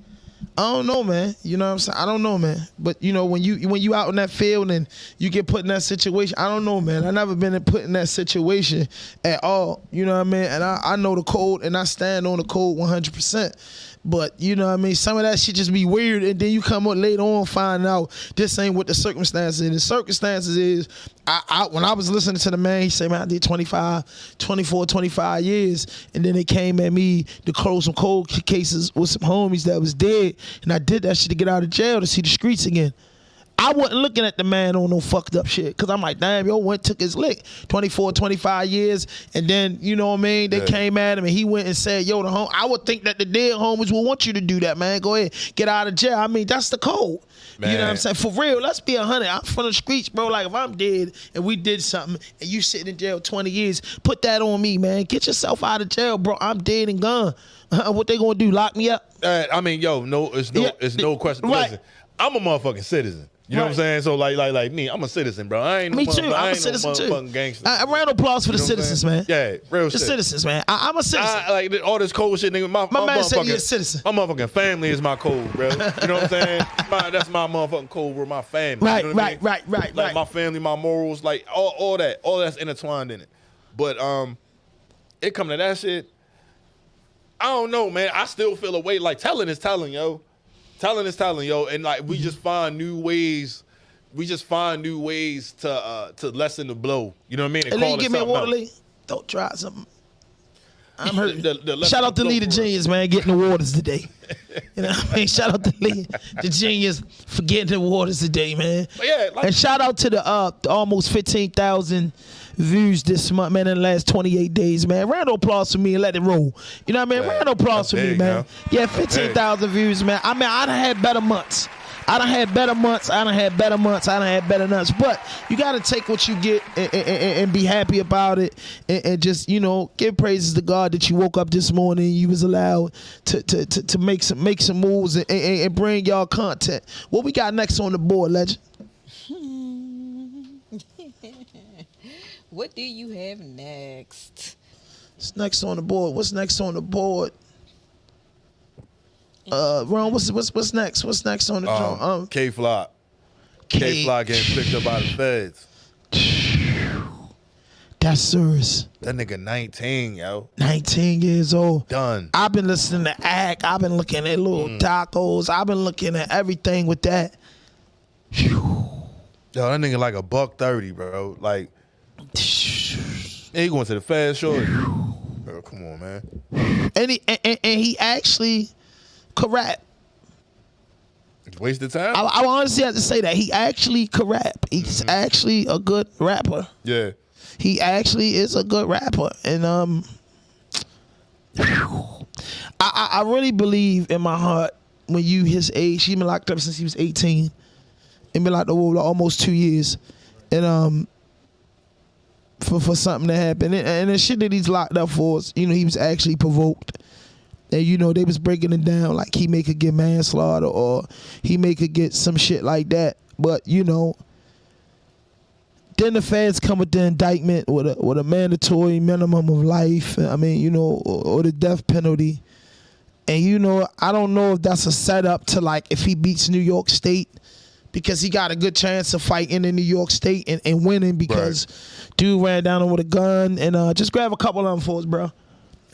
I don't know, man. You know what I'm saying? I don't know, man. But you know, when you out in that field and you get put in that situation, I don't know, man. I never been put in that situation at all. You know what I mean? And I know the code and I stand on the code 100%. But you know what I mean? Some of that shit just be weird, and then you come up later on find out this ain't what the circumstances is. The circumstances is, when I was listening to the man, he said, man, I did 24, 25 years, and then they came at me to close some cold cases with some homies that was dead, and I did that shit to get out of jail to see the streets again. I wasn't looking at the man on no fucked up shit, because I'm like, damn, took his lick. 24, 25 years, and then, you know what I mean, they came at him, and he went and said, the home. I would think that the dead homies will want you to do that, man. Go ahead, get out of jail. I mean, that's the code. Man. You know what I'm saying? For real, let's be 100. I'm from the streets, bro. Like, if I'm dead and we did something, and you sitting in jail 20 years, put that on me, man. Get yourself out of jail, bro. I'm dead and gone. What they gonna do, lock me up? I mean, it's no question. Right. Listen, I'm a motherfucking citizen. You know what I'm saying? So like me, I'm a citizen, bro. I ain't me no too. I'm a citizen too. Gangster. A round of applause for the citizens, man. Yeah, real shit. The citizens, man. I'm a citizen. Like all this cold shit, nigga. My man said you're a citizen. My motherfucking family is my code, bro. You know what I'm saying? That's my motherfucking code. We're my family. Right, you know what right. Like my family, my morals, like all that's intertwined in it. But it come to that shit. I don't know, man. I still feel a way. Like telling is telling, yo. Telling is telling, yo. And like we just find new ways. We just find new ways to lessen the blow. You know what I mean? And then you give me a water, Lee. Don't try something. I'm hurt. Shout out to Lee the Genius, man, getting the waters today. You know what I mean? Shout out to Lee the Genius for getting the waters today, man. And shout out to the almost 15,000 views this month, man, in the last 28 days, man. Round of applause for me and let it roll. You know what I mean? Round of applause for me, man. Yeah, 15,000 views, man. I mean, I done had better months. I done had better months. I done had better nuts. But you got to take what you get and be happy about it and just, you know, give praises to God that you woke up this morning and you was allowed to make some moves and bring y'all content. What we got next on the board, Legend? What do you have next? What's next on the board? What's next on the board? Ron, what's next? What's next on the drum? K-Flock. K-Flock getting picked up by the feds. That's serious. That nigga 19, yo. 19 years old. Done. I've been listening to Act. I've been looking at little tacos. I've been looking at everything with that. Yo, that nigga like $130, bro. Like, he going to the fast shorty. Bro, come on, man. And he actually could rap. Wasted time? I honestly have to say that. He actually could rap. He's actually a good rapper. Yeah. He actually is a good rapper. And I really believe in my heart when you his age, he been locked up since he was 18. And been locked up for almost 2 years. And for something that happened. And the shit that he's locked up for is, you know, he was actually provoked. And, you know, they was breaking it down like he may could get manslaughter or he may could get some shit like that. But, you know, then the feds come with the indictment with a mandatory minimum of life. I mean, you know, or the death penalty. And, you know, I don't know if that's a setup to, like, if he beats New York State, because he got a good chance of fighting in New York State and winning because dude ran down with a gun. And just grab a couple of them for us, bro.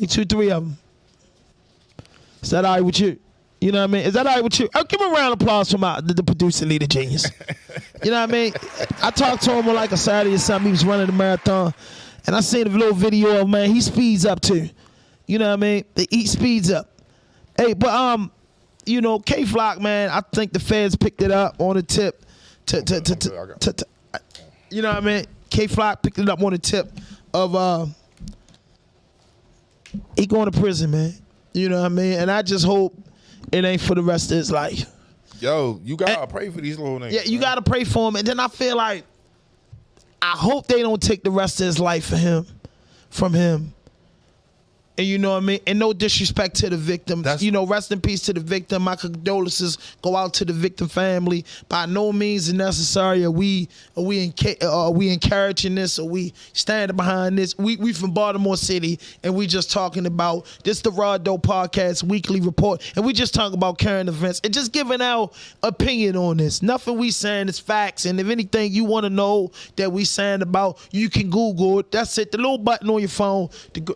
2, 3 of them. Is that all right with you? You know what I mean? Is that all right with you? Give him a round of applause for the producer, Lee the Genius. You know what I mean? I talked to him on like a Saturday or something. He was running the marathon. And I seen a little video of, man, he speeds up too. You know what I mean? He speeds up. Hey, but, you know, K-Flock, man, I think the feds picked it up on the tip. You know what I mean? K-Flock picked it up on the tip of he going to prison, man. You know what I mean? And I just hope it ain't for the rest of his life. Yo, you gotta pray for these little niggas. Yeah, you gotta pray for him. And then I feel like I hope they don't take the rest of his life from him. And you know what I mean? And no disrespect to the victim. Rest in peace to the victim. My condolences go out to the victim family. By no means necessary are we encouraging this, or we standing behind this. We from Baltimore City, and we just talking about this. The RawDope Podcast weekly report, and we just talking about current events and just giving our opinion on this. Nothing we saying is facts. And if anything you want to know that we saying about, you can Google it. That's it. The little button on your phone.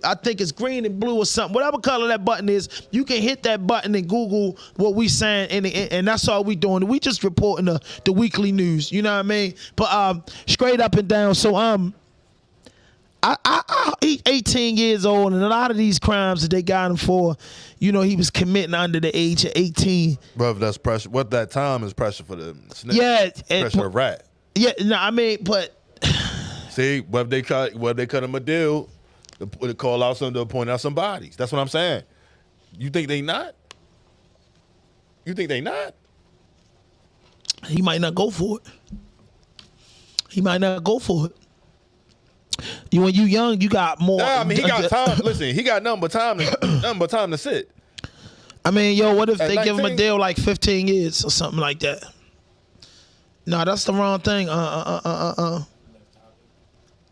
I think it's green and blue or something, whatever color that button is, you can hit that button and Google what we saying, and that's all we doing. We just reporting the weekly news, you know what I mean? But straight up and down. So he's 18 years old, and a lot of these crimes that they got him for, he was committing under the age of 18. Bro, that's pressure. What that time is pressure for the snitch. Yeah, pressure of rat. Yeah, no, I mean, but see, what if they cut him a deal? To call out to point out some bodies. That's what I'm saying. You think they not? You think they not? He might not go for it. When you young, you got more. Nah, I mean, he got time. Listen, he got nothing but time to sit. I mean, what if they 19? give him a deal like 15 years or something like that? No, that's the wrong thing.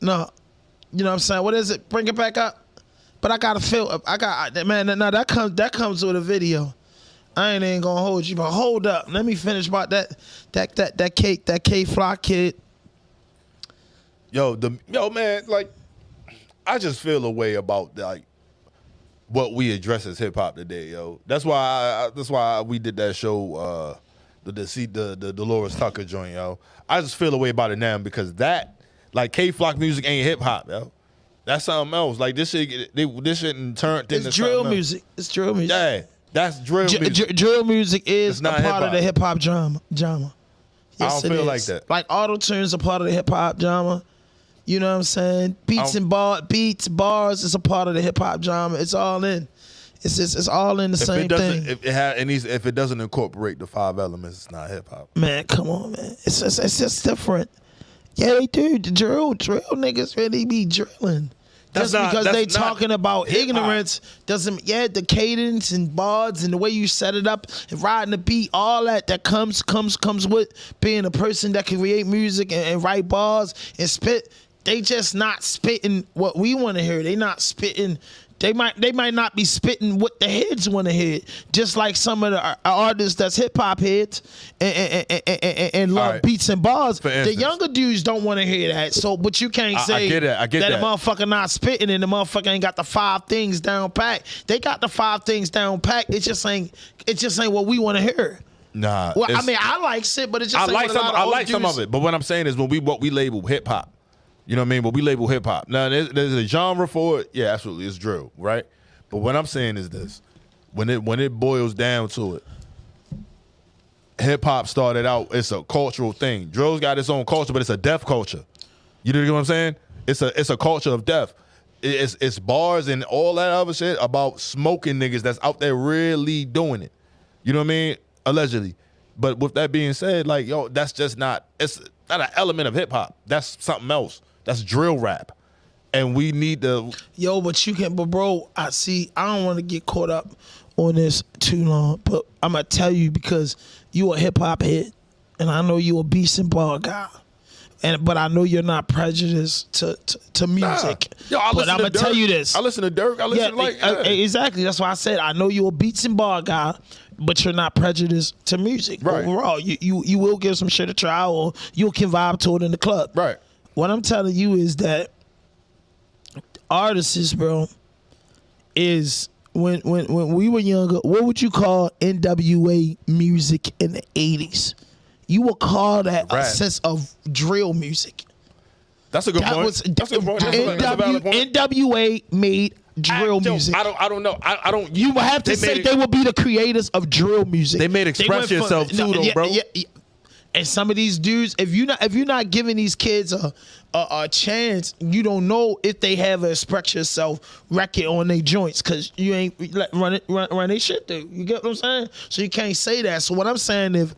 No. You know what I'm saying? What is it? Bring it back up. But I gotta feel. That comes with a video. I ain't even gonna hold you, but hold up. Let me finish about that K-Fly kid. Yo, man, like, I just feel a way about like what we address as hip hop today, yo. That's why we did that show, the Dolores Tucker joint, yo. I just feel a way about it now because that. Like K-Flock music ain't hip hop, yo. That's something else. Like this shit turned into drill music. It's drill music. Yeah, that's drill music. Drill music is a part hip-hop. of the hip hop genre. Yes, I don't feel like that. Like auto tunes are part of the hip hop genre. You know what I'm saying? Beats, bars is a part of the hip hop genre. It's all in. It's all in the same thing. If it doesn't incorporate the 5 elements, it's not hip hop. Man, come on, man. It's just different. Yeah, they do. The drill niggas really be drilling. Because they talking about ignorance doesn't. Yeah, the cadence and bars and the way you set it up and riding the beat, all that comes with being a person that can create music and write bars and spit. They just not spitting what we want to hear. They not spitting. They might not be spitting what the heads want to hear. Just like some of the artists that's hip hop heads and love beats and bars. The younger dudes don't want to hear that. So, but you can't say I get that the motherfucker not spitting and the motherfucker ain't got the 5 things down pat. They got the 5 things down pat. It just ain't what we want to hear. Nah. Well, I mean, I like shit, but it's just I like some of it. But what I'm saying is what we label hip hop. You know what I mean? But we label hip hop. Now, there's a genre for it. Yeah, absolutely. It's drill, right? But what I'm saying is this. When it boils down to it, hip hop started out, it's a cultural thing. Drill's got its own culture, but it's a deaf culture. You know what I'm saying? It's a culture of death. It's bars and all that other shit about smoking niggas that's out there really doing it. You know what I mean? Allegedly. But with that being said, like, yo, that's just not, it's not an element of hip hop. That's something else. That's drill rap. And we need to. Yo, but bro, I don't want to get caught up on this too long, but I'm going to tell you because you a hip hop head and I know you a beast and bar guy. But I know you're not prejudiced to music. Nah. Yo, but I'm going to tell you this. I listen to Dirk. I listen to exactly. That's why I said I know you're a beats and bar guy, but you're not prejudiced to music. Right. Overall, you will give some shit a try or you can vibe to it in the club. Right. What I'm telling you is that artists, bro, is when we were younger, what would you call NWA music in the 80s? You would call that a sense of drill music. That's a good point. That's a good point. NWA made drill music. I don't know. I don't. You would have to say they would be the creators of drill music. They made Express Yourself too, though, bro. And some of these dudes, if you're not giving these kids a chance, you don't know if they have a Express Yourself record on their joints because you ain't run their shit through. You get what I'm saying? So you can't say that. So what I'm saying, if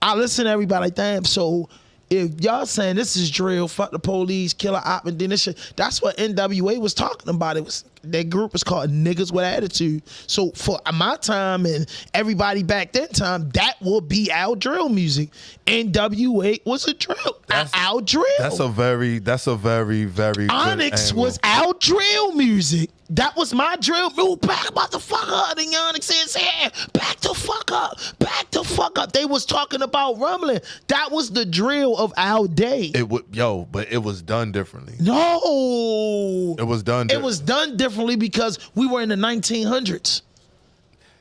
I listen to everybody like, damn, so if y'all saying this is drill, fuck the police, killer op, and then this shit, that's what NWA was talking about. It was that group was called Niggas with Attitude. So for my time and everybody back then time, that would be our drill music. NWA was a drill. Our drill. That's a very, very Onyx good was our drill music. That was my drill. Move back, motherfucker. And then Onyx says, yeah, back the fuck up. Back the fuck up. They was talking about rumbling. That was the drill of our day. But it was done differently. No. It was done It was done differently because we were in the 1900s.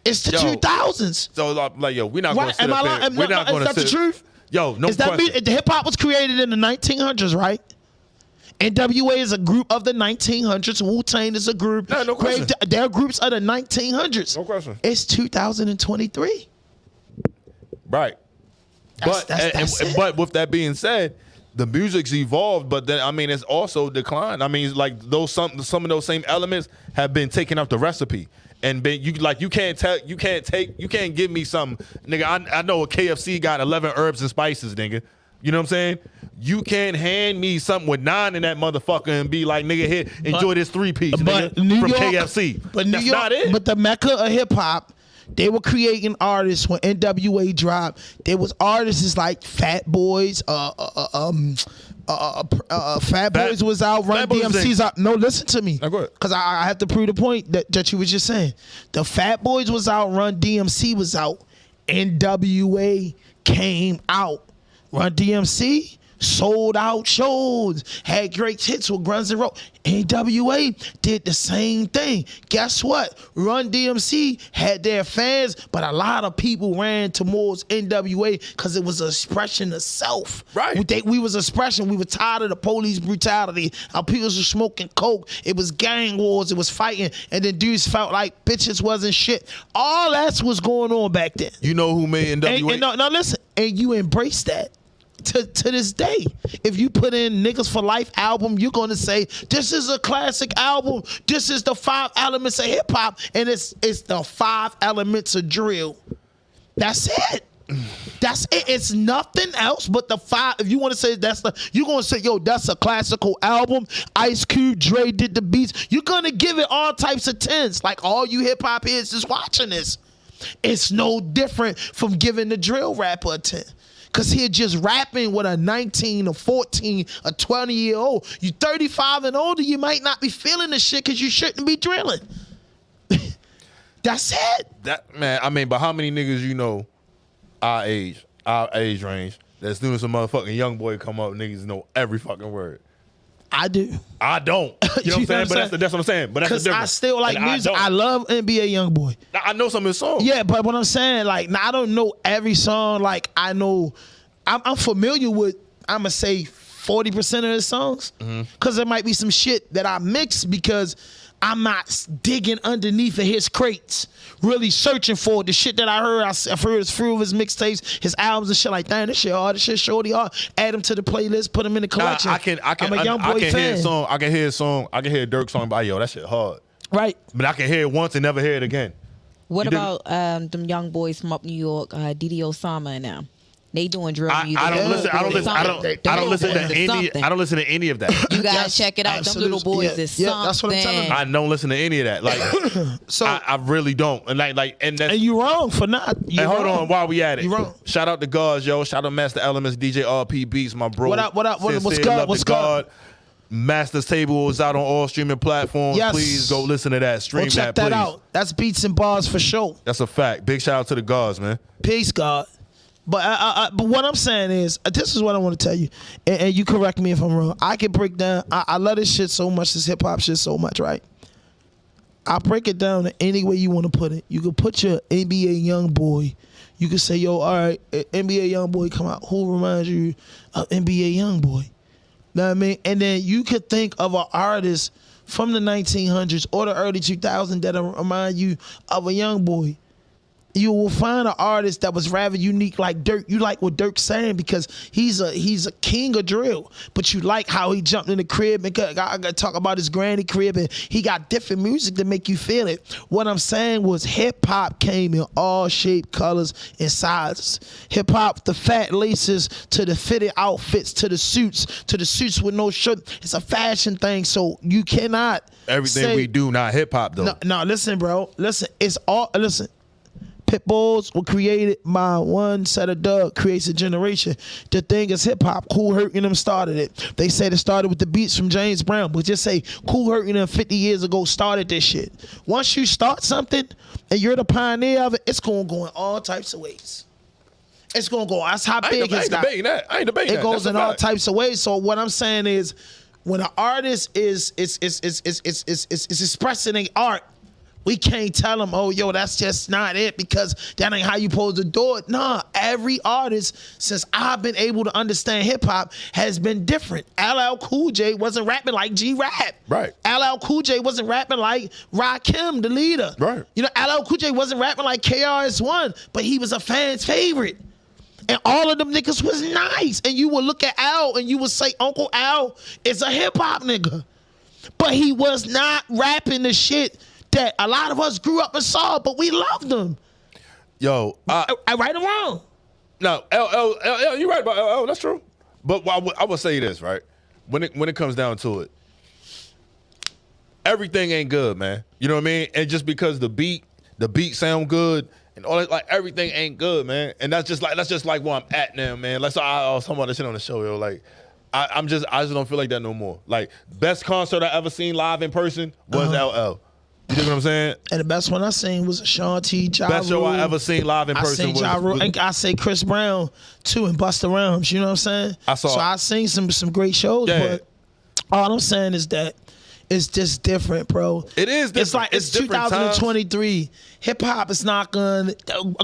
It's the 2000s. So like, we're not going to sit up here. We're not going to sit. Is that the truth? No question. The hip hop was created in the 1900s, right? NWA is a group of the 1900s. Wu-Tang is a group. No question. They're groups of the 1900s. No question. It's 2023. Right. But with that being said, the music's evolved, but then it's also declined. Like some of those same elements have been taken out the recipe. And you can't give me some nigga. I know a KFC got 11 herbs and spices, nigga. You know what I'm saying? You can't hand me something with 9 in that motherfucker and be like, nigga, here, enjoy this 3-piece, nigga, from KFC. But New York, not it. But the mecca of hip hop, they were creating artists when NWA dropped. There was artists like Fat Boys, Fat Boys was out, Run DMC's out. No, listen to me. Because I have to prove the point that you was just saying. The Fat Boys was out, Run DMC was out. NWA came out. Run DMC sold out shows, had great hits with Guns N' Roses. NWA did the same thing. Guess what? Run DMC had their fans, but a lot of people ran towards NWA because it was an expression of self. Right. We was expression. We were tired of the police brutality. Our people were smoking coke. It was gang wars. It was fighting. And then dudes felt like bitches wasn't shit. All that was going on back then. You know who made NWA? No, listen. And you embrace that. To this day, if you put in Niggas for Life album, you're going to say, this is a classic album. This is the 5 elements of hip hop, and it's the 5 elements of drill. That's it. That's it. It's nothing else but the 5. If you want to say you're going to say, yo, that's a classical album. Ice Cube, Dre did the beats. You're going to give it all types of 10s. Like all you hip hop heads is watching this. It's no different from giving the drill rapper a 10. Because he's just rapping with a 19, a 14, a 20-year-old. You 35 and older, you might not be feeling this shit because you shouldn't be drilling. That's it. But how many niggas you know our age range, that's doing some motherfucking young boy come up, niggas know every fucking word? I do. I don't. You know what I'm saying? But that's what I'm saying. But that's the difference. I still like music. I love NBA Youngboy. I know some of his songs. Yeah, but what I'm saying, like, I don't know every song. Like, I know, I'm familiar with, I'm going to say 40% of his songs. Because there might be some shit that I mix because I'm not digging underneath of his crates, really searching for the shit that I heard. I've heard a few of his mixtapes, his albums and shit like that. This shit hard, this shit shorty hard. Add him to the playlist, put him in the collection. I can hear his song. I can hear his song. I can hear Dirk's song by that shit hard. Right. But I can hear it once and never hear it again. What about them young boys from up New York, Didi Osama and them? They doing drill music. I don't listen to any of that. You guys check it out. Absolutely. Them little boys is something. That's what I'm telling you. I don't listen to any of that. Like, so I really don't. And and you wrong for not. Hold on, while we at it, you wrong. Shout out to Guards, yo. Shout out Master Elements, DJ RP Beats, my bro. What up? What's good? Master's Table is out on all streaming platforms. Yes. Please go listen to that. Stream check that, please. Out. That's Beats and Bars for sure. That's a fact. Big shout out to the Guards, man. Peace, God. But what I'm saying is, this is what I want to tell you, and you correct me if I'm wrong. I can break down. I love this shit so much, this hip hop shit so much, right? I break it down in any way you want to put it. You can put your NBA Youngboy. You can say, yo, all right, NBA Youngboy come out. Who reminds you of NBA Youngboy? Know what I mean? And then you could think of an artist from the 1900s or the early 2000s that'll remind you of a young boy. you will find an artist that was rather unique like Dirk. You like what Dirk's saying because he's a king of drill. But you like how he jumped in the crib and I got to talk about his granny crib and he got different music to make you feel it. What I'm saying was hip hop came in all shape, colors, and sizes. Hip hop, the fat laces to the fitted outfits to the suits with no shirt. It's a fashion thing, so you cannot everything we do not hip hop though. No, listen, bro. Listen, it's all listen. Pit bulls were created by one set of Doug, creates a generation. The thing is hip hop. Kool Herc and them started it. They said it started with the beats from James Brown, but just say Kool Herc and them 50 years ago started this shit. Once you start something and you're the pioneer of it, it's gonna go in all types of ways. It's gonna go. That's how big it's got. I ain't debating that. It goes in all types of ways. So what I'm saying is, when an artist is expressing their art, we can't tell them, oh, yo, that's just not it because that ain't how you supposed to do it. Nah, every artist, since I've been able to understand hip-hop, has been different. LL Cool J wasn't rapping like G-Rap. Right. LL Cool J wasn't rapping like Rakim, the leader. Right. You know, LL Cool J wasn't rapping like KRS-One, but he was a fan's favorite. And all of them niggas was nice. And you would look at Al and you would say, Uncle Al is a hip-hop nigga. But he was not rapping the shit that a lot of us grew up and saw, but we loved them. Yo, I right or wrong? No, L, you're right about L. That's true. But I would say this, right? When it comes down to it, everything ain't good, man. You know what I mean? And just because the beat sound good and all that, like everything ain't good, man. And that's just like where I'm at now, man. Like I was talking about this shit on the show, yo. Like I just don't feel like that no more. Like best concert I ever seen live in person was LL. You know what I'm saying? And the best one I seen was Sean T. Ja Best show I ever seen live in person was Ja Rule. And I say Chris Brown too, and Busta Rhymes. You know what I'm saying? So I seen some great shows, but all I'm saying is that it's just different, bro. It is different. It's 2023. Hip hop is not gonna.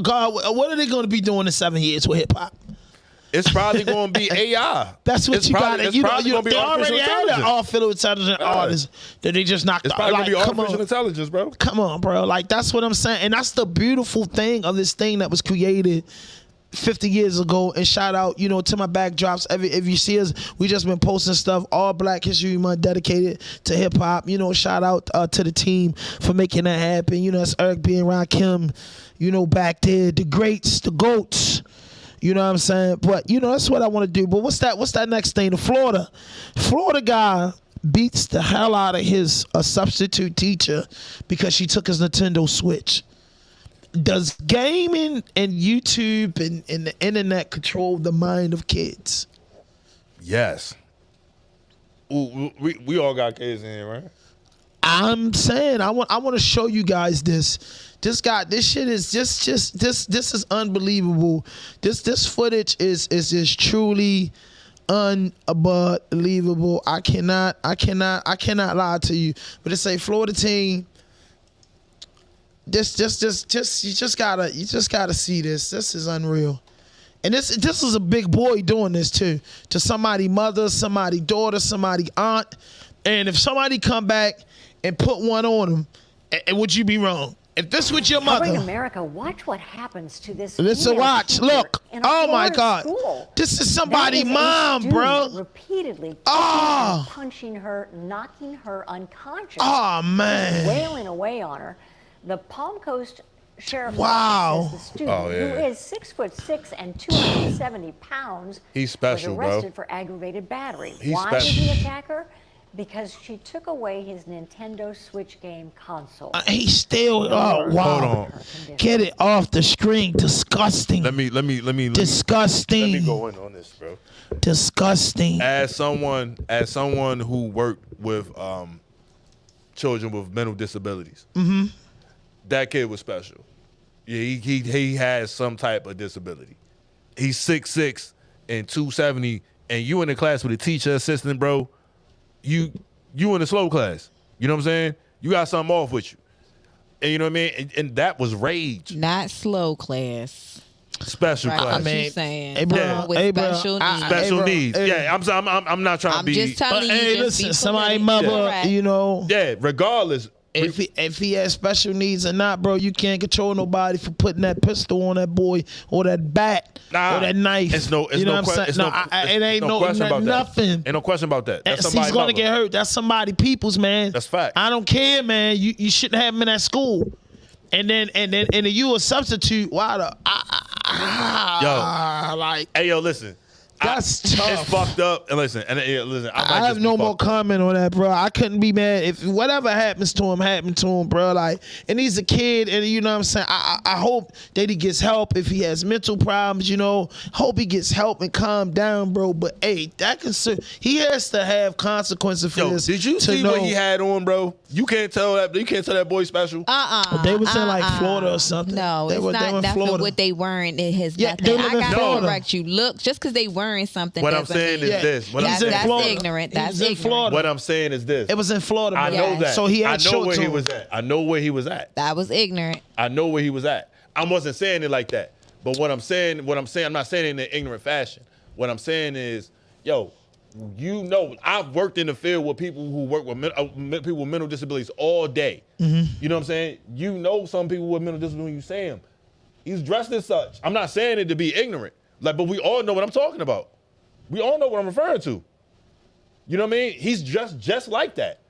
God, what are they gonna be doing in 7 years with hip hop? It's probably going to be AI. That's what you got. It's probably going to be they artificial already had intelligence. an artificial intelligent artist that they just knocked out. It's probably going to be artificial intelligence, bro. Come on, bro. Like, that's what I'm saying. And that's the beautiful thing of this thing that was created 50 years ago. And shout out, to my backdrops. If you see us, we just been posting stuff all Black History Month dedicated to hip hop. Shout out to the team for making that happen. It's Eric B. and Rakim, back there, the greats, the GOATs. You know what I'm saying? But, that's what I want to do. But what's that next thing? The Florida guy beats the hell out of his substitute teacher because she took his Nintendo Switch. Does gaming and YouTube and the internet control the mind of kids? Yes. We all got kids in here, right? I'm saying I want to show you guys this. This shit is this is unbelievable. This footage is truly unbelievable. I cannot lie to you. But it's a Florida team. You just gotta see this. This is unreal. And this is a big boy doing this too. To somebody mother, somebody daughter, somebody aunt. And if somebody come back and put one on them, would you be wrong? If this was your mother, Covering America, watch what happens to this. Listen, watch, look. Oh my God, this is somebody's mom, bro. Repeatedly punching her, knocking her unconscious. Oh man, wailing away on her. The Palm Coast Sheriff says the student, who is 6'6" and 270 pounds, he's special, was arrested bro. for aggravated battery. He's Why special. did he attack her? Because she took away his Nintendo Switch game console. He's still. Oh wow! Hold on. Get it off the screen. Disgusting. Let me. Disgusting. Let me go in on this, bro. Disgusting. As someone who worked with children with mental disabilities, that kid was special. Yeah, he has some type of disability. He's 6'6" and 270, and you in the class with a teacher assistant, bro. You in the slow class. You know what I'm saying? You got something off with you. And you know what I mean? And that was rage. Not slow class. Special right, class. I mean, saying with special needs. Special needs. Yeah, I'm not trying to be. I'm just telling you. Hey, listen, somebody mother, Yeah, regardless, If he has special needs or not, bro, you can't control nobody for putting that pistol on that boy or that bat or that knife. It ain't no question about nothing. Ain't no question about that. That's he's gonna get hurt. That's somebody people's, man. That's fact. I don't care, man. You shouldn't have him in that school. And then you a substitute. Why the hey yo, listen. That's tough. It's fucked up. And listen, I have no more comment on that, bro. I couldn't be mad if whatever happens to him, bro. Like, and he's a kid, and you know what I'm saying. I hope that he gets help if he has mental problems. You know, hope he gets help and calm down, bro. But hey, he has to have consequences for this. Did you see what he had on, bro? You can't tell that boy special. They was in like Florida or something. No, they it's were not nothing Florida. what they wearing. It has nothing. They live in I Florida. gotta correct you. Look, just because they wearing something. What I'm saying is this. That's ignorant. That's ignorant. Florida. What I'm saying is this. It was in Florida. I know that. So he had I know where he on. was at. I know where he was at. That was ignorant. I know where he was at. I wasn't saying it like that. But what I'm saying, I'm not saying it in an ignorant fashion. What I'm saying is, yo, you know, I've worked in the field with people who work with people with mental disabilities all day. Mm-hmm. You know what I'm saying? You know some people with mental disabilities when you see him. He's dressed as such. I'm not saying it to be ignorant. But we all know what I'm talking about. We all know what I'm referring to. You know what I mean? He's just like that.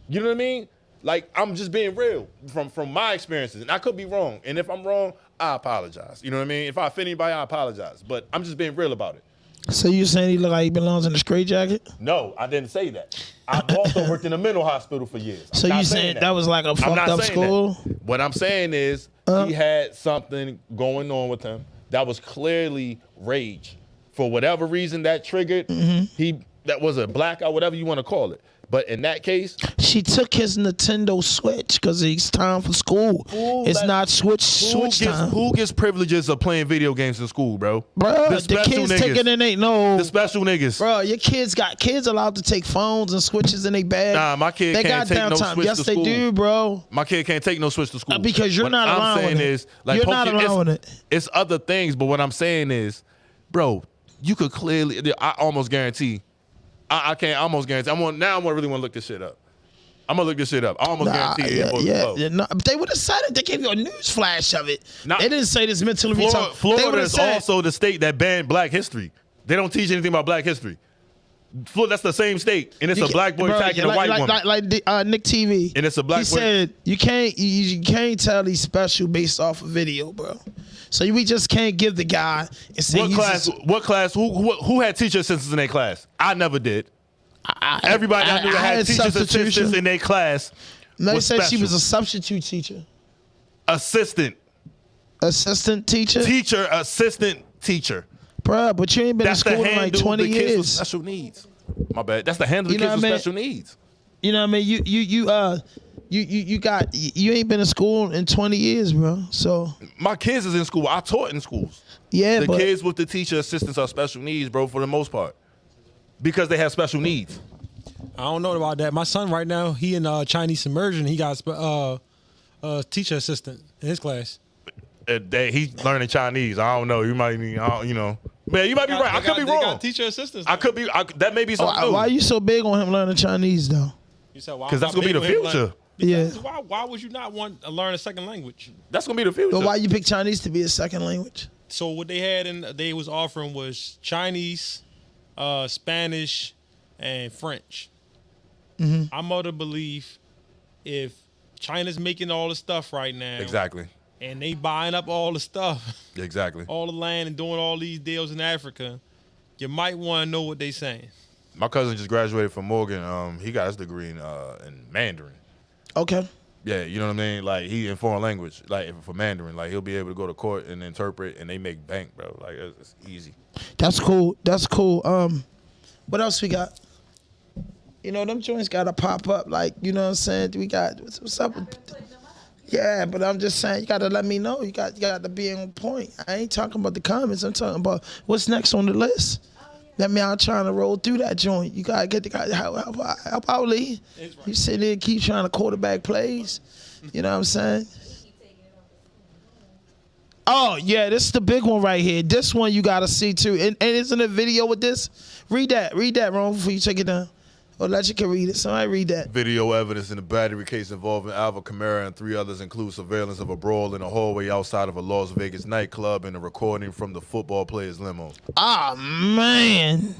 You know what I mean? Like, I'm just being real from my experiences. And I could be wrong. And if I'm wrong, I apologize. You know what I mean? If I offend anybody, I apologize. But I'm just being real about it. So you saying he look like he belongs in a straitjacket? No, I didn't say that. I've also worked in a mental hospital for years. So you saying that was like a fucked up school? That. What I'm saying is he had something going on with him that was clearly rage. For whatever reason that triggered, that was a blackout, whatever you want to call it. But in that case, she took his Nintendo Switch because it's time for school. It's not Switch time. Who gets privileges of playing video games in school, bro? Bro, the kids taking it ain't no. The special niggas. Bro, your kids allowed to take phones and switches in their bag. Nah, my kid can't take no Switch to school. Yes, they do, bro. My kid can't take no Switch to school. Because you're not allowing it. You're not allowing it. It's other things, but what I'm saying is, bro, you could clearly. I almost guarantee. I can't almost guarantee. I really want to look this shit up. I'm gonna look this shit up. I almost guarantee it. No, but they would have said it. They gave you a news flash of it. They didn't say this mentally retarded. Florida is also the state that banned Black history. They don't teach anything about Black history. That's the same state, and it's a black boy attacking a white woman. Like Nick TV. And it's a black boy. He said you can't tell he's special based off a video, bro. So we just can't give the guy and say what class? Who had teacher assistants in their class? I never did. Everybody I knew that had teacher assistants in their class. No, they said she was a substitute teacher. Assistant teacher. Teacher, assistant teacher. Bruh, but you ain't been in school in like 20 years. Kids with special needs. My bad. That's the handle of kids with special needs. You know what I mean? You ain't been in school in 20 years, bro. So my kids is in school. I taught in schools. Yeah, the kids with the teacher assistants are special needs, bro, for the most part, because they have special needs. I don't know about that. My son right now, he in Chinese immersion. He got a teacher assistant in his class. He's learning Chinese. I don't know. You might, man, you might be right. I could be wrong. Got teacher assistants. I could be. That may be something. Why are you so big on him learning Chinese though? Because that's gonna be the future. Yeah. Why would you not want to learn a second language? That's gonna be the future. But why you pick Chinese to be a second language? So what they had they was offering was Chinese, Spanish, and French. Mm-hmm. I'm of the belief if China's making all the stuff right now, exactly, and they buying up all the stuff, exactly, all the land and doing all these deals in Africa, you might want to know what they saying. My cousin just graduated from Morgan. He got his degree in Mandarin. Okay. Yeah, you know what I mean? Like, he in foreign language, like, for Mandarin. Like, he'll be able to go to court and interpret, and they make bank, bro. Like, it's easy. That's cool. That's cool. What else we got? You know, them joints got to pop up. Like, you know what I'm saying? We got, what's up with... Yeah, but I'm just saying, you got to let me know. You got to be on point. I ain't talking about the comments. I'm talking about what's next on the list. That mean I'm trying to roll through that joint. You gotta get the guy. How about Lee? You sit there and keep trying to quarterback plays. You know what I'm saying? Oh yeah, this is the big one right here. This one you gotta see too. And isn't a video with this? Read that, Ron, before you take it down. Oh, Legend can read it. Somebody read that. Video evidence in the battery case involving Alvin Kamara and 3 others includes surveillance of a brawl in a hallway outside of a Las Vegas nightclub and a recording from the football player's limo. Ah, man.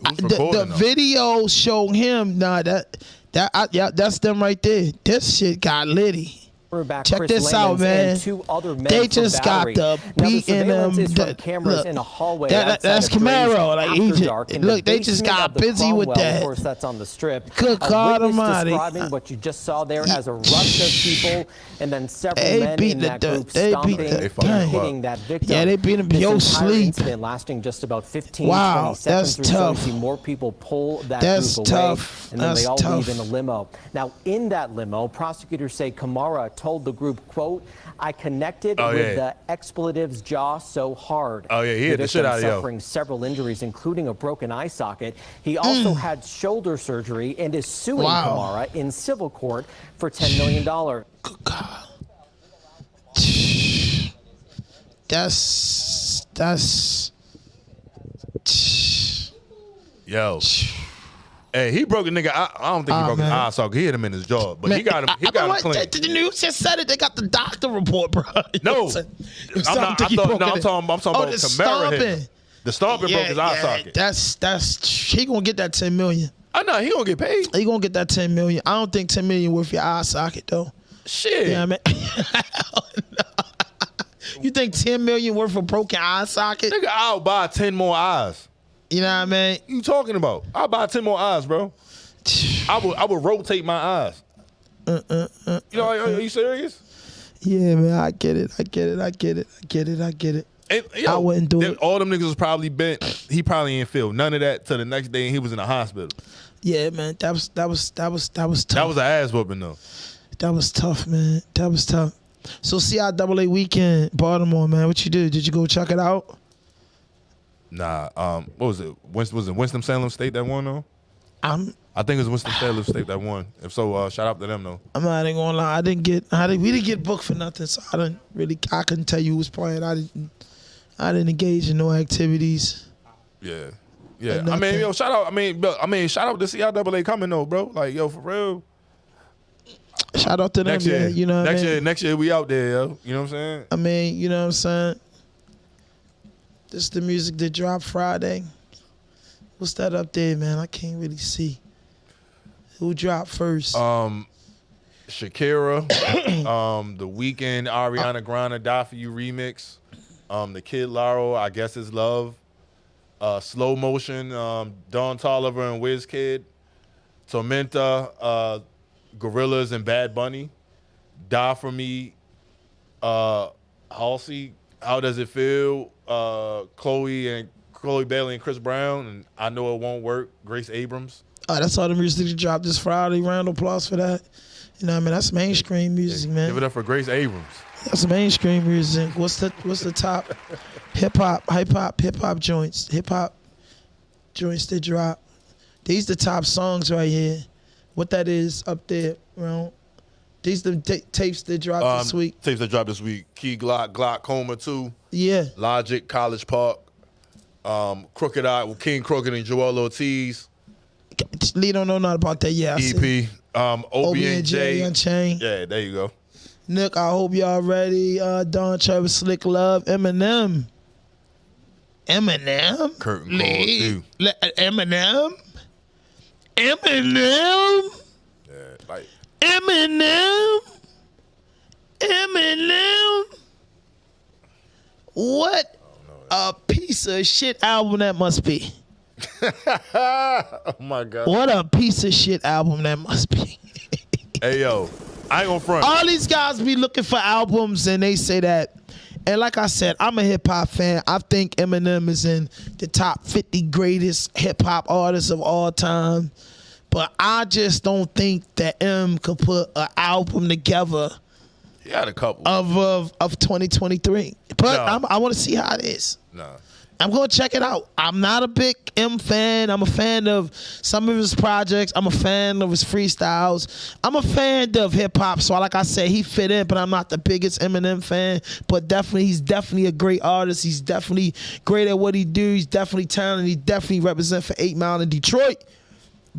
The video showed him. Nah, that's them right there. This shit got litty. Check Chris this out, man. They just got the beat in them. Cameras in a hallway that's Camaro. Like, look, they just got busy with that. Of course, that's on the Strip. Good God Almighty! Describing what you just saw there as a rush of people, and then several men in that group stomping and hitting that victim. Yeah, they beat him. Yo, sleep. Incident lasting just about 15, 20 wow, seconds that's or tough. so. We see more people pull that that's group tough. away, and then that's they all tough. leave in a limo. Now, in that limo, prosecutors say Kamara told the group, quote, "I connected with the expletive's jaw so hard." Oh, yeah, he hit the shit out of you. Suffering several injuries, including a broken eye socket. He also had shoulder surgery and is suing Kamara in civil court for $10 million. Good God. That's Yo. Hey, he broke a nigga. I don't think he broke his eye socket. He hit him in his jaw, but he got him. He got him clean. The news just said it. They got the doctor report, bro. No, I'm talking about Kamara hit him. The stomping broke his eye socket. That's he gonna get that $10 million. I know he gonna get paid. He gonna get that $10 million. I don't think $10 million worth your eye socket though. Shit. Yeah, man. You think $10 million worth a broken eye socket? Nigga, I'll buy 10 more eyes. You know what I mean? You talking about? I'll buy 10 more eyes, bro. I would rotate my eyes. You know, are you serious? Yeah, man, I get it. And, yo, I wouldn't do it. All them niggas was probably bent. He probably ain't feel none of that till the next day and he was in the hospital. Yeah, man, that was tough. That was an ass whooping though. That was tough, man. That was tough. So CIAA weekend, Baltimore, man. What you do? Did you go check it out? Nah. What was it? Was it Winston-Salem State that won though? I think it was Winston-Salem State that won. If so, shout out to them though. I'm not even gonna lie. We didn't get booked for nothing, so I couldn't tell you who was playing. I didn't engage in no activities. Yeah. I mean, yo, shout out. I mean, shout out to CIAA coming though, bro. Like, yo, for real. Shout out to them, year, you know what I mean? Next year we out there, yo. You know what I'm saying? I mean, you know what I'm saying? This is the music that dropped Friday. What's that up there, man? I can't really see. Who dropped first? Shakira, The Weeknd, Ariana Grande, Die For You remix. The Kid Laroi, I Guess It's Love. Slow Motion, Don Toliver and Wizkid. Tormenta, Gorillaz and Bad Bunny. Die For Me, Halsey, How Does It Feel? Chloe Bailey and Chris Brown, and I Know It Won't Work, Grace Abrams. That's all the music that dropped this Friday. Round of applause for that. You know what I mean? That's mainstream music, man. Give it up for Grace Abrams. That's mainstream music. What's the top hip hop joints? Hip hop joints that drop. These the top songs right here. What that is up there, around. These the tapes that dropped this week. Tapes that dropped this week. Key Glock, Coma 2. Yeah. Logic, College Park. Crooked Eye with King Crooked and Joel Ortiz. Lee don't know nothing about that. Yeah. EP. OB&J. Unchained. Yeah, there you go. Nick, I hope y'all ready. Don Travis, Slick Love, Eminem. Curtain Call too. Eminem. Yeah, like Eminem. What a piece of shit album that must be. Oh my God. What a piece of shit album that must be. Hey yo, I ain't gonna front. All these guys be looking for albums and they say that. And like I said, I'm a hip hop fan. I think Eminem is in the top 50 greatest hip hop artists of all time. But I just don't think that M could put an album together. He had a couple of 2023. But I want to see how it is. Nah. I'm going to check it out. I'm not a big M fan. I'm a fan of some of his projects. I'm a fan of his freestyles. I'm a fan of hip-hop. So like I said, he fit in, but I'm not the biggest Eminem fan. But he's definitely a great artist. He's definitely great at what he do. He's definitely talented. He definitely represents for 8 Mile in Detroit.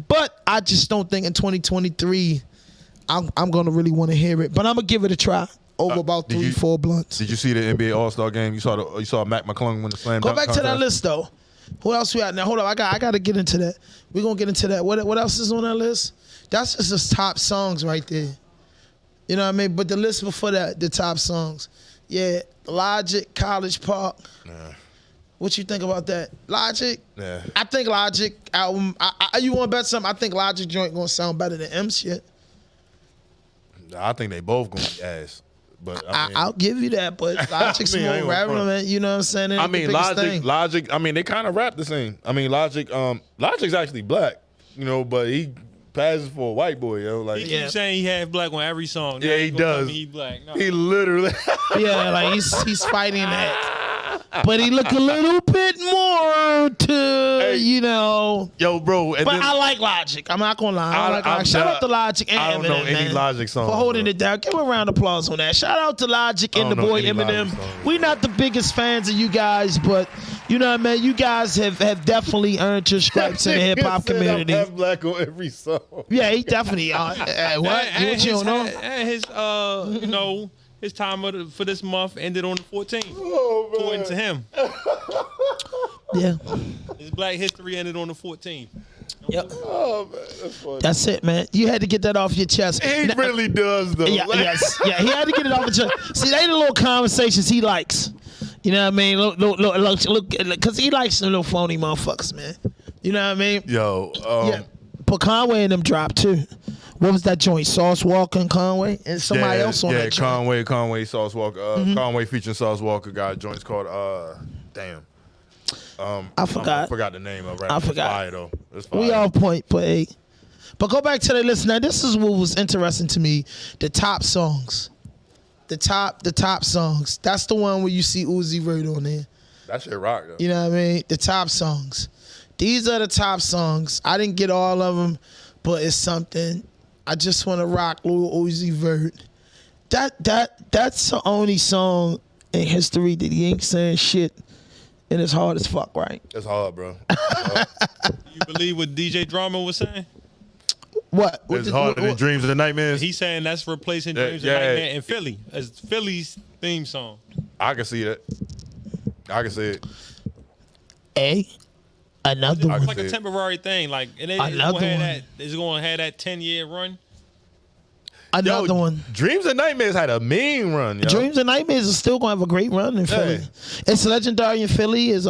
But I just don't think in 2023 I'm gonna really want to hear it. But I'm gonna give it a try over about 3-4 blunts. Did you see the NBA All-Star game? You saw Mac McClung win the slam dunk Go back contest? to that list though. Who else we got now? Hold up, I got to get into that. We're gonna get into that. What else is on that list? That's just the top songs right there. You know what I mean? But the list before that, the top songs. Yeah, Logic, College Park. Nah. What you think about that? Logic? Yeah. I think Logic album, you want to bet something? I think Logic joint going to sound better than M shit. I think they both going to be ass. But I'll give you that, but Logic's more relevant, you know what I'm saying? I mean, Logic, I mean, they kind of rap the same. I mean, Logic's actually black, you know, but he passes for a white boy, yo. Like, he keeps saying he has black on every song. Yeah, he does. He black. No. He literally. Yeah, like he's fighting that. But he look a little bit more to, you know. Yo, bro. But I like Logic. I'm not going to lie. I like Logic. Shout out to Logic and Eminem, I don't know any Logic songs. For holding it down. Give him a round of applause on that. Shout out to Logic and the boy Eminem. We not the biggest fans of you guys, but you know what I mean? You guys have definitely earned your stripes in the hip-hop community. I'm black on every song. Yeah, he definitely. What you don't know? And his, you know, his time for this month ended on the 14th. Oh, according to him. Yeah. His Black History ended on the 14th. Yep. Oh, man, that's funny. That's it, man. You had to get that off your chest. He really does, though. Yeah, yes. Yeah, he had to get it off his chest. See, they the little conversations he likes. You know what I mean? Look, because he likes the little phony motherfuckers, man. You know what I mean? Yo. Yeah. But Conway and them dropped, too. What was that joint? Sauce Walker and Conway? And somebody else on that joint. Conway, Sauce Walker. Conway featuring Sauce Walker got joints called, damn. I forgot. I forgot the name of it. I forgot. It's fire, though. It's fire. We off point, but hey. But go back to the list. Now, this is what was interesting to me. The top songs. The top songs. That's the one where you see Uzi Vert on there. That shit rock, though. You know what I mean? The top songs. These are the top songs. I didn't get all of them, but it's something. I just want to rock Lil Uzi Vert. That's the only song in history that he ain't saying shit, and it's hard as fuck, right? It's hard, bro. You believe what DJ Drama was saying? What? It's harder than Dreams and the Nightmares. He's saying that's replacing Dreams and Nightmares in Philly as Philly's theme song. I can see that. I can see it. Another one. It's like a temporary thing. Like, and it's going to have that 10-year run. Another one. Dreams and Nightmares had a mean run, yo. Dreams and Nightmares is still gonna have a great run in Philly. Hey. It's legendary in Philly. It's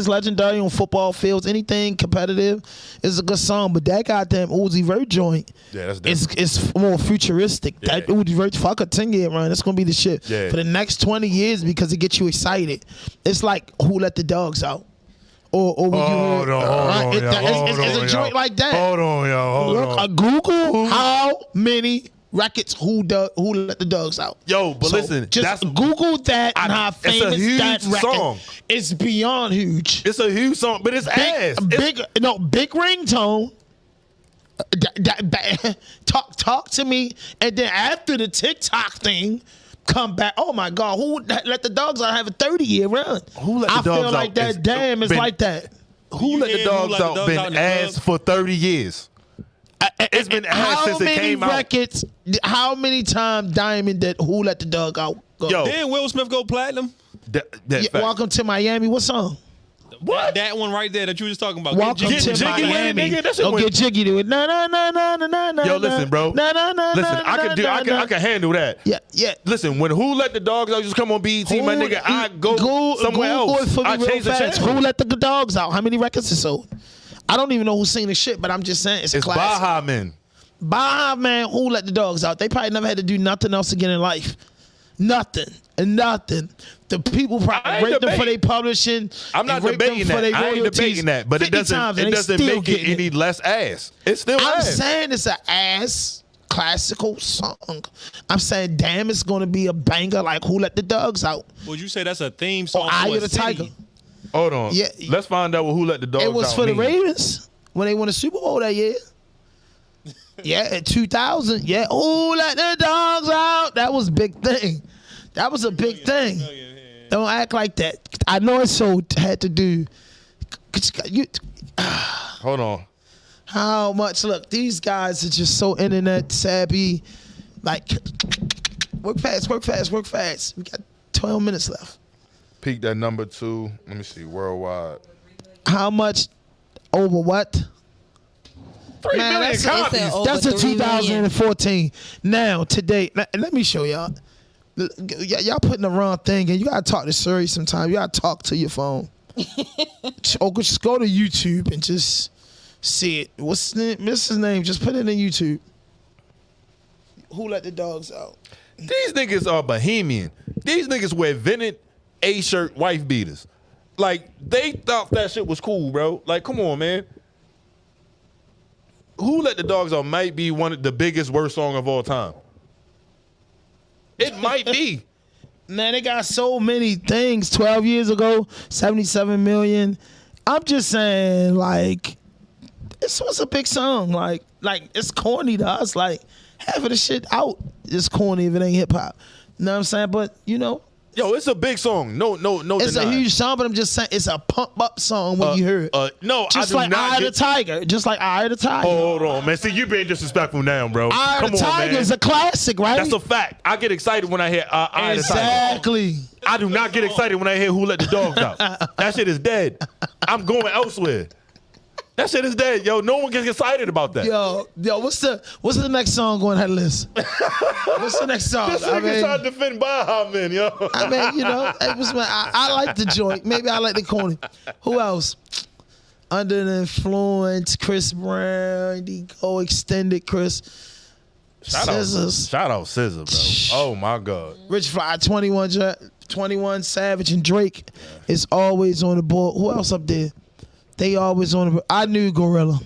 legendary on football fields. Anything competitive is a good song. But that goddamn Uzi Vert joint, yeah, that's it's more futuristic. Yeah. That Uzi Vert, fuck a 10-year run. It's gonna be the shit for the next 20 years because it gets you excited. It's like Who Let the Dogs Out. Or hold on, it's a joint like that. Hold on, yo. Hold on. Google how many records Who Let the Dogs Out. Yo, but listen, just Google that and how famous that record. Song. It's beyond huge. It's a huge song, but it's ass. Big ringtone. Talk to me, and then after the TikTok thing, come back. Oh my God, Who Let the Dogs Out have a 30-year run? Who Let the Dogs Out? I feel like that. Damn, it's like that. Who Let the Dogs Out been ass for 30 years? It's been ass since it came records, how many times Diamond did Who Let the Dog Out go? Yo, didn't Will Smith go platinum? Welcome to Miami. What song? What? That one right there that you were just talking about. Welcome to Miami. Don't get jiggy to it. No. Yo, listen, bro. Listen, I can handle that. Yeah. Listen, when Who Let the Dogs Out just come on BET, my nigga, I go somewhere else. I change the channel. Who Let the Dogs Out? How many records is sold? I don't even know who's singing the shit, but I'm just saying it's a classic. Baha Men. Baha Men, Who Let the Dogs Out? They probably never had to do nothing else again in life. Nothing. The people probably rate them for their publishing. I'm not debating that. I ain't debating that, but it doesn't make it any less ass. It's still ass. I'm saying it's an ass classical song. I'm saying, damn, it's going to be a banger like Who Let the Dogs Out. Would you say that's a theme song? Eye of the Tiger. Hold on. Yeah. Let's find out what Who Let the Dogs Out. It was for the Ravens when they won the Super Bowl that year. Yeah, in 2000. Yeah, Who Let the Dogs Out? That was a big thing. That was a big thing. Don't act like that. I know it's so had to do. Hold on. How much? Look, these guys are just so internet savvy. Like, work fast. We got 12 minutes left. Peak that number 2. Let me see. Worldwide. How much over what? 3 million copies. That's a 2014. Now, today, let me show y'all. Y'all putting the wrong thing in. You gotta talk to Siri sometimes. You gotta talk to your phone. Or just go to YouTube and just see it. What's his name? Just put it in YouTube. Who let the dogs out? These niggas are bohemian. These niggas wear vented A-shirt wife beaters. Like, they thought that shit was cool, bro. Like, come on, man. Who Let the Dogs Out might be one of the biggest, worst song of all time. It might be. Man, they got so many things. 12 years ago, 77 million. I'm just saying, like, this was a big song. Like it's corny to us. Like, half of the shit out is corny if it ain't hip hop. You know what I'm saying? But, you know. Yo, it's a big song. No. It's a huge song, but I'm just saying it's a pump up song when you hear it. No, just I do like not Eye of the Tiger. Just like Eye of the Tiger. Oh, hold on, man. See, you being disrespectful now, bro. Eye of the Tiger is a classic, right? That's a fact. I get excited when I hear Eye of the Tiger. Exactly. I do not get excited when I hear Who Let the Dogs Out. That shit is dead. I'm going elsewhere. That shit is dead, yo. No one gets excited about that. Yo, what's the next song on that list? What's the next song? This nigga tried to defend Baja Man, yo. I mean, you know, it was I like the joint. Maybe I like the corny. Who else? Under the Influence, Chris Brown, Go Extended Chris. Shout out SZA, bro. Oh my God. Rich Fly, 21 Savage, and Drake is always on the board. Who else up there? They always on the. I knew Gorilla.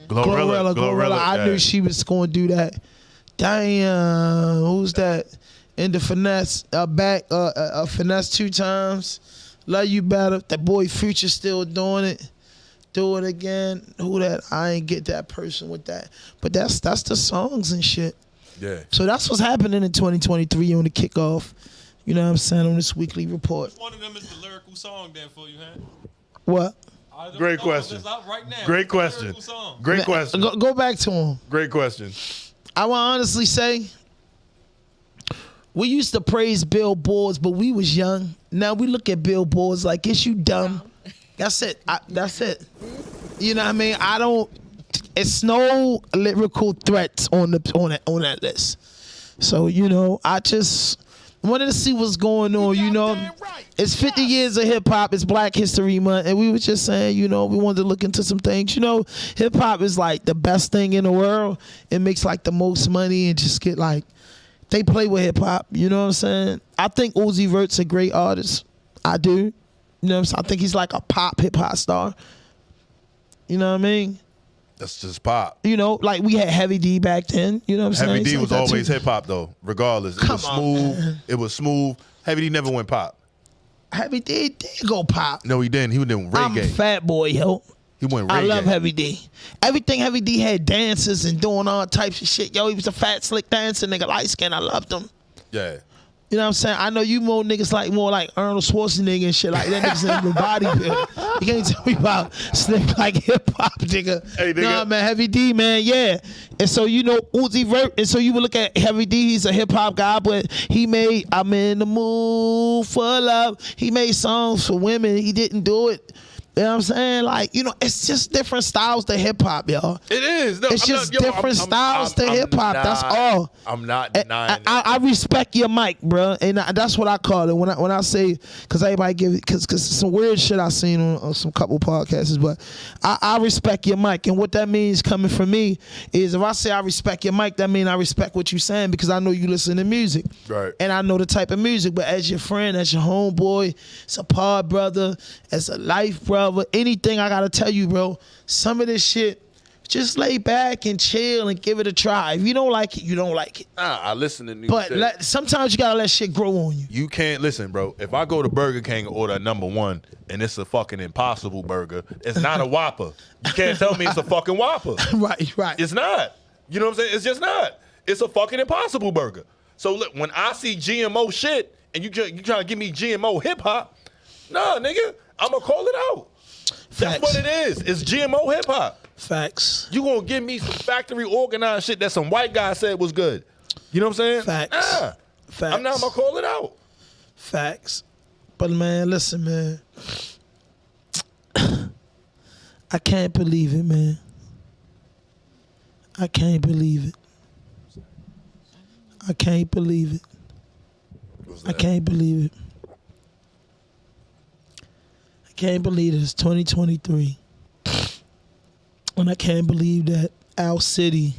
Gorilla. I knew she was going to do that. Damn, who's that? In the finesse, finesse 2 times. Love You Better. That boy Future still doing it. Do it again. Who that? I ain't get that person with that. But that's the songs and shit. Yeah. So that's what's happening in 2023 on the kickoff. You know what I'm saying, on this weekly report. Which one of them is the lyrical song then for you, man? What? Great question. Right now. Great question. Great question. Go back to him. Great question. I want to honestly say, we used to praise billboards, but we was young. Now we look at billboards like, is you dumb? That's it. That's it. You know what I mean? It's no lyrical threats on that list. So, you know, I just wanted to see what's going on. You know, it's 50 years of hip hop. It's Black History Month, and we were just saying, you know, we wanted to look into some things. You know, hip hop is like the best thing in the world. It makes like the most money, and just get like, they play with hip hop. You know what I'm saying? I think Uzi Vert's a great artist. I do. You know what I'm saying? I think he's like a pop hip hop star. You know what I mean? That's just pop. You know, like we had Heavy D back then. You know what I'm saying? Heavy D was always hip hop though, regardless. It was smooth. It was smooth. Heavy D never went pop. Heavy D did go pop. No, he didn't. He went reggae. I'm a fat boy, yo. He went reggae. I love Heavy D. Everything Heavy D had dances and doing all types of shit. Yo, he was a fat, slick dancer, nigga, light skin. I loved him. Yeah. You know what I'm saying? I know you more niggas more like Arnold Schwarzenegger and shit like that. Niggas in the bodybuilding. You can't tell me about slick like hip hop, nigga. Hey, nigga. Nah, man, Heavy D, man, yeah. And so, you know, Uzi Vert, and so you would look at Heavy D, he's a hip hop guy, but he made I'm in the mood for love. He made songs for women. He didn't do it. You know what I'm saying? Like, you know, it's just different styles to hip hop, y'all. It is. No, it's just different styles to hip hop. That's all. I'm not denying I respect your mic, bro, and that's what I call it when I say, because everybody give it, because some weird shit I seen on some couple podcasts, but I respect your mic, and what that means coming from me is if I say I respect your mic, that means I respect what you're saying because I know you listen to music, right? And I know the type of music. But as your friend, as your homeboy, as a pod brother, as a life brother. Anything I gotta tell you, bro, some of this shit, just lay back and chill and give it a try. If you don't like it, you don't like it. I listen to new shit. But sometimes you gotta let shit grow on you. You can't listen, bro. If I go to Burger King and order #1 and it's a fucking Impossible burger, it's not a Whopper. You can't tell me it's a fucking Whopper. Right. It's not. You know what I'm saying? It's just not. It's a fucking Impossible burger. So look, when I see GMO shit and you trying to give me GMO hip hop, nah, nigga, I'ma call it out. That's what it is. It's GMO hip hop. Facts. You gonna give me some factory organized shit that some white guy said was good. You know what I'm saying? Facts. Facts. I'm not gonna call it out. Facts. But man, listen, man. I can't believe it, man. I can't believe it. I can't believe it. I can't believe it. I can't believe it's 2023. And I can't believe that our city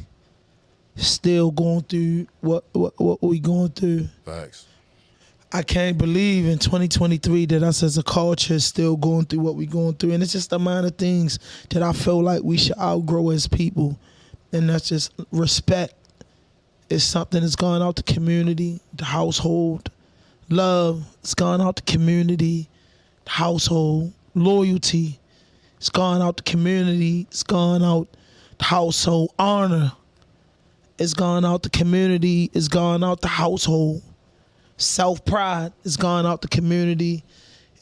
is still going through what we going through. Facts. I can't believe in 2023 that us as a culture is still going through what we're going through. And it's just the amount of things that I feel like we should outgrow as people. And that's just respect. It's something that's gone out the community, the household. Love, it's gone out the community, the household. Loyalty, it's gone out the community. It's gone out the household. Honor, it's gone out the community. It's gone out the household. Self-pride is gone out the community.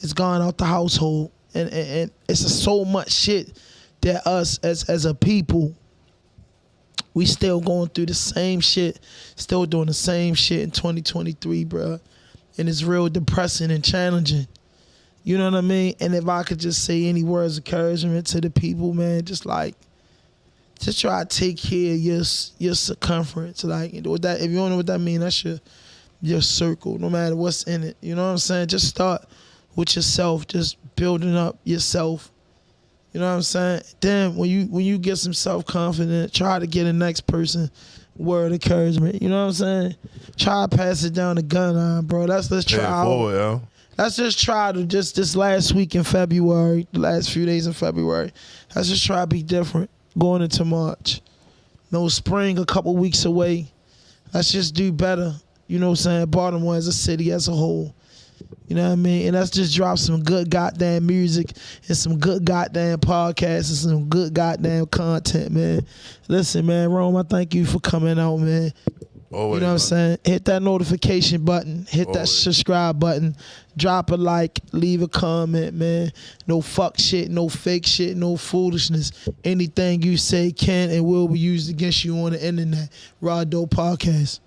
It's gone out the household. And it's just so much shit that us as a people, we still going through the same shit, still doing the same shit in 2023, bro. And it's real depressing and challenging. You know what I mean? And if I could just say any words of encouragement to the people, man, just try to take care of your circumference. Like, with that, if you don't know what that means, that's your circle, no matter what's in it. You know what I'm saying? Just start with yourself, just building up yourself. You know what I'm saying? Then when you get some self-confidence, try to get the next person word of encouragement. You know what I'm saying? Try to pass it down the gun line, bro. Let's try. Forward, yo. Let's just try to just this last week in February, the last few days in February. Let's just try to be different going into March. No, spring a couple weeks away. Let's just do better. You know what I'm saying? Baltimore as a city as a whole. You know what I mean? And let's just drop some good goddamn music and some good goddamn podcasts and some good goddamn content, man. Listen, man, Rome, I thank you for coming out, man. Always, you know what I'm saying? Hit that notification button. Hit that subscribe button. Drop a like. Leave a comment, man. No fuck shit, no fake shit, no foolishness. Anything you say can and will be used against you on the internet. RawDope Podcast.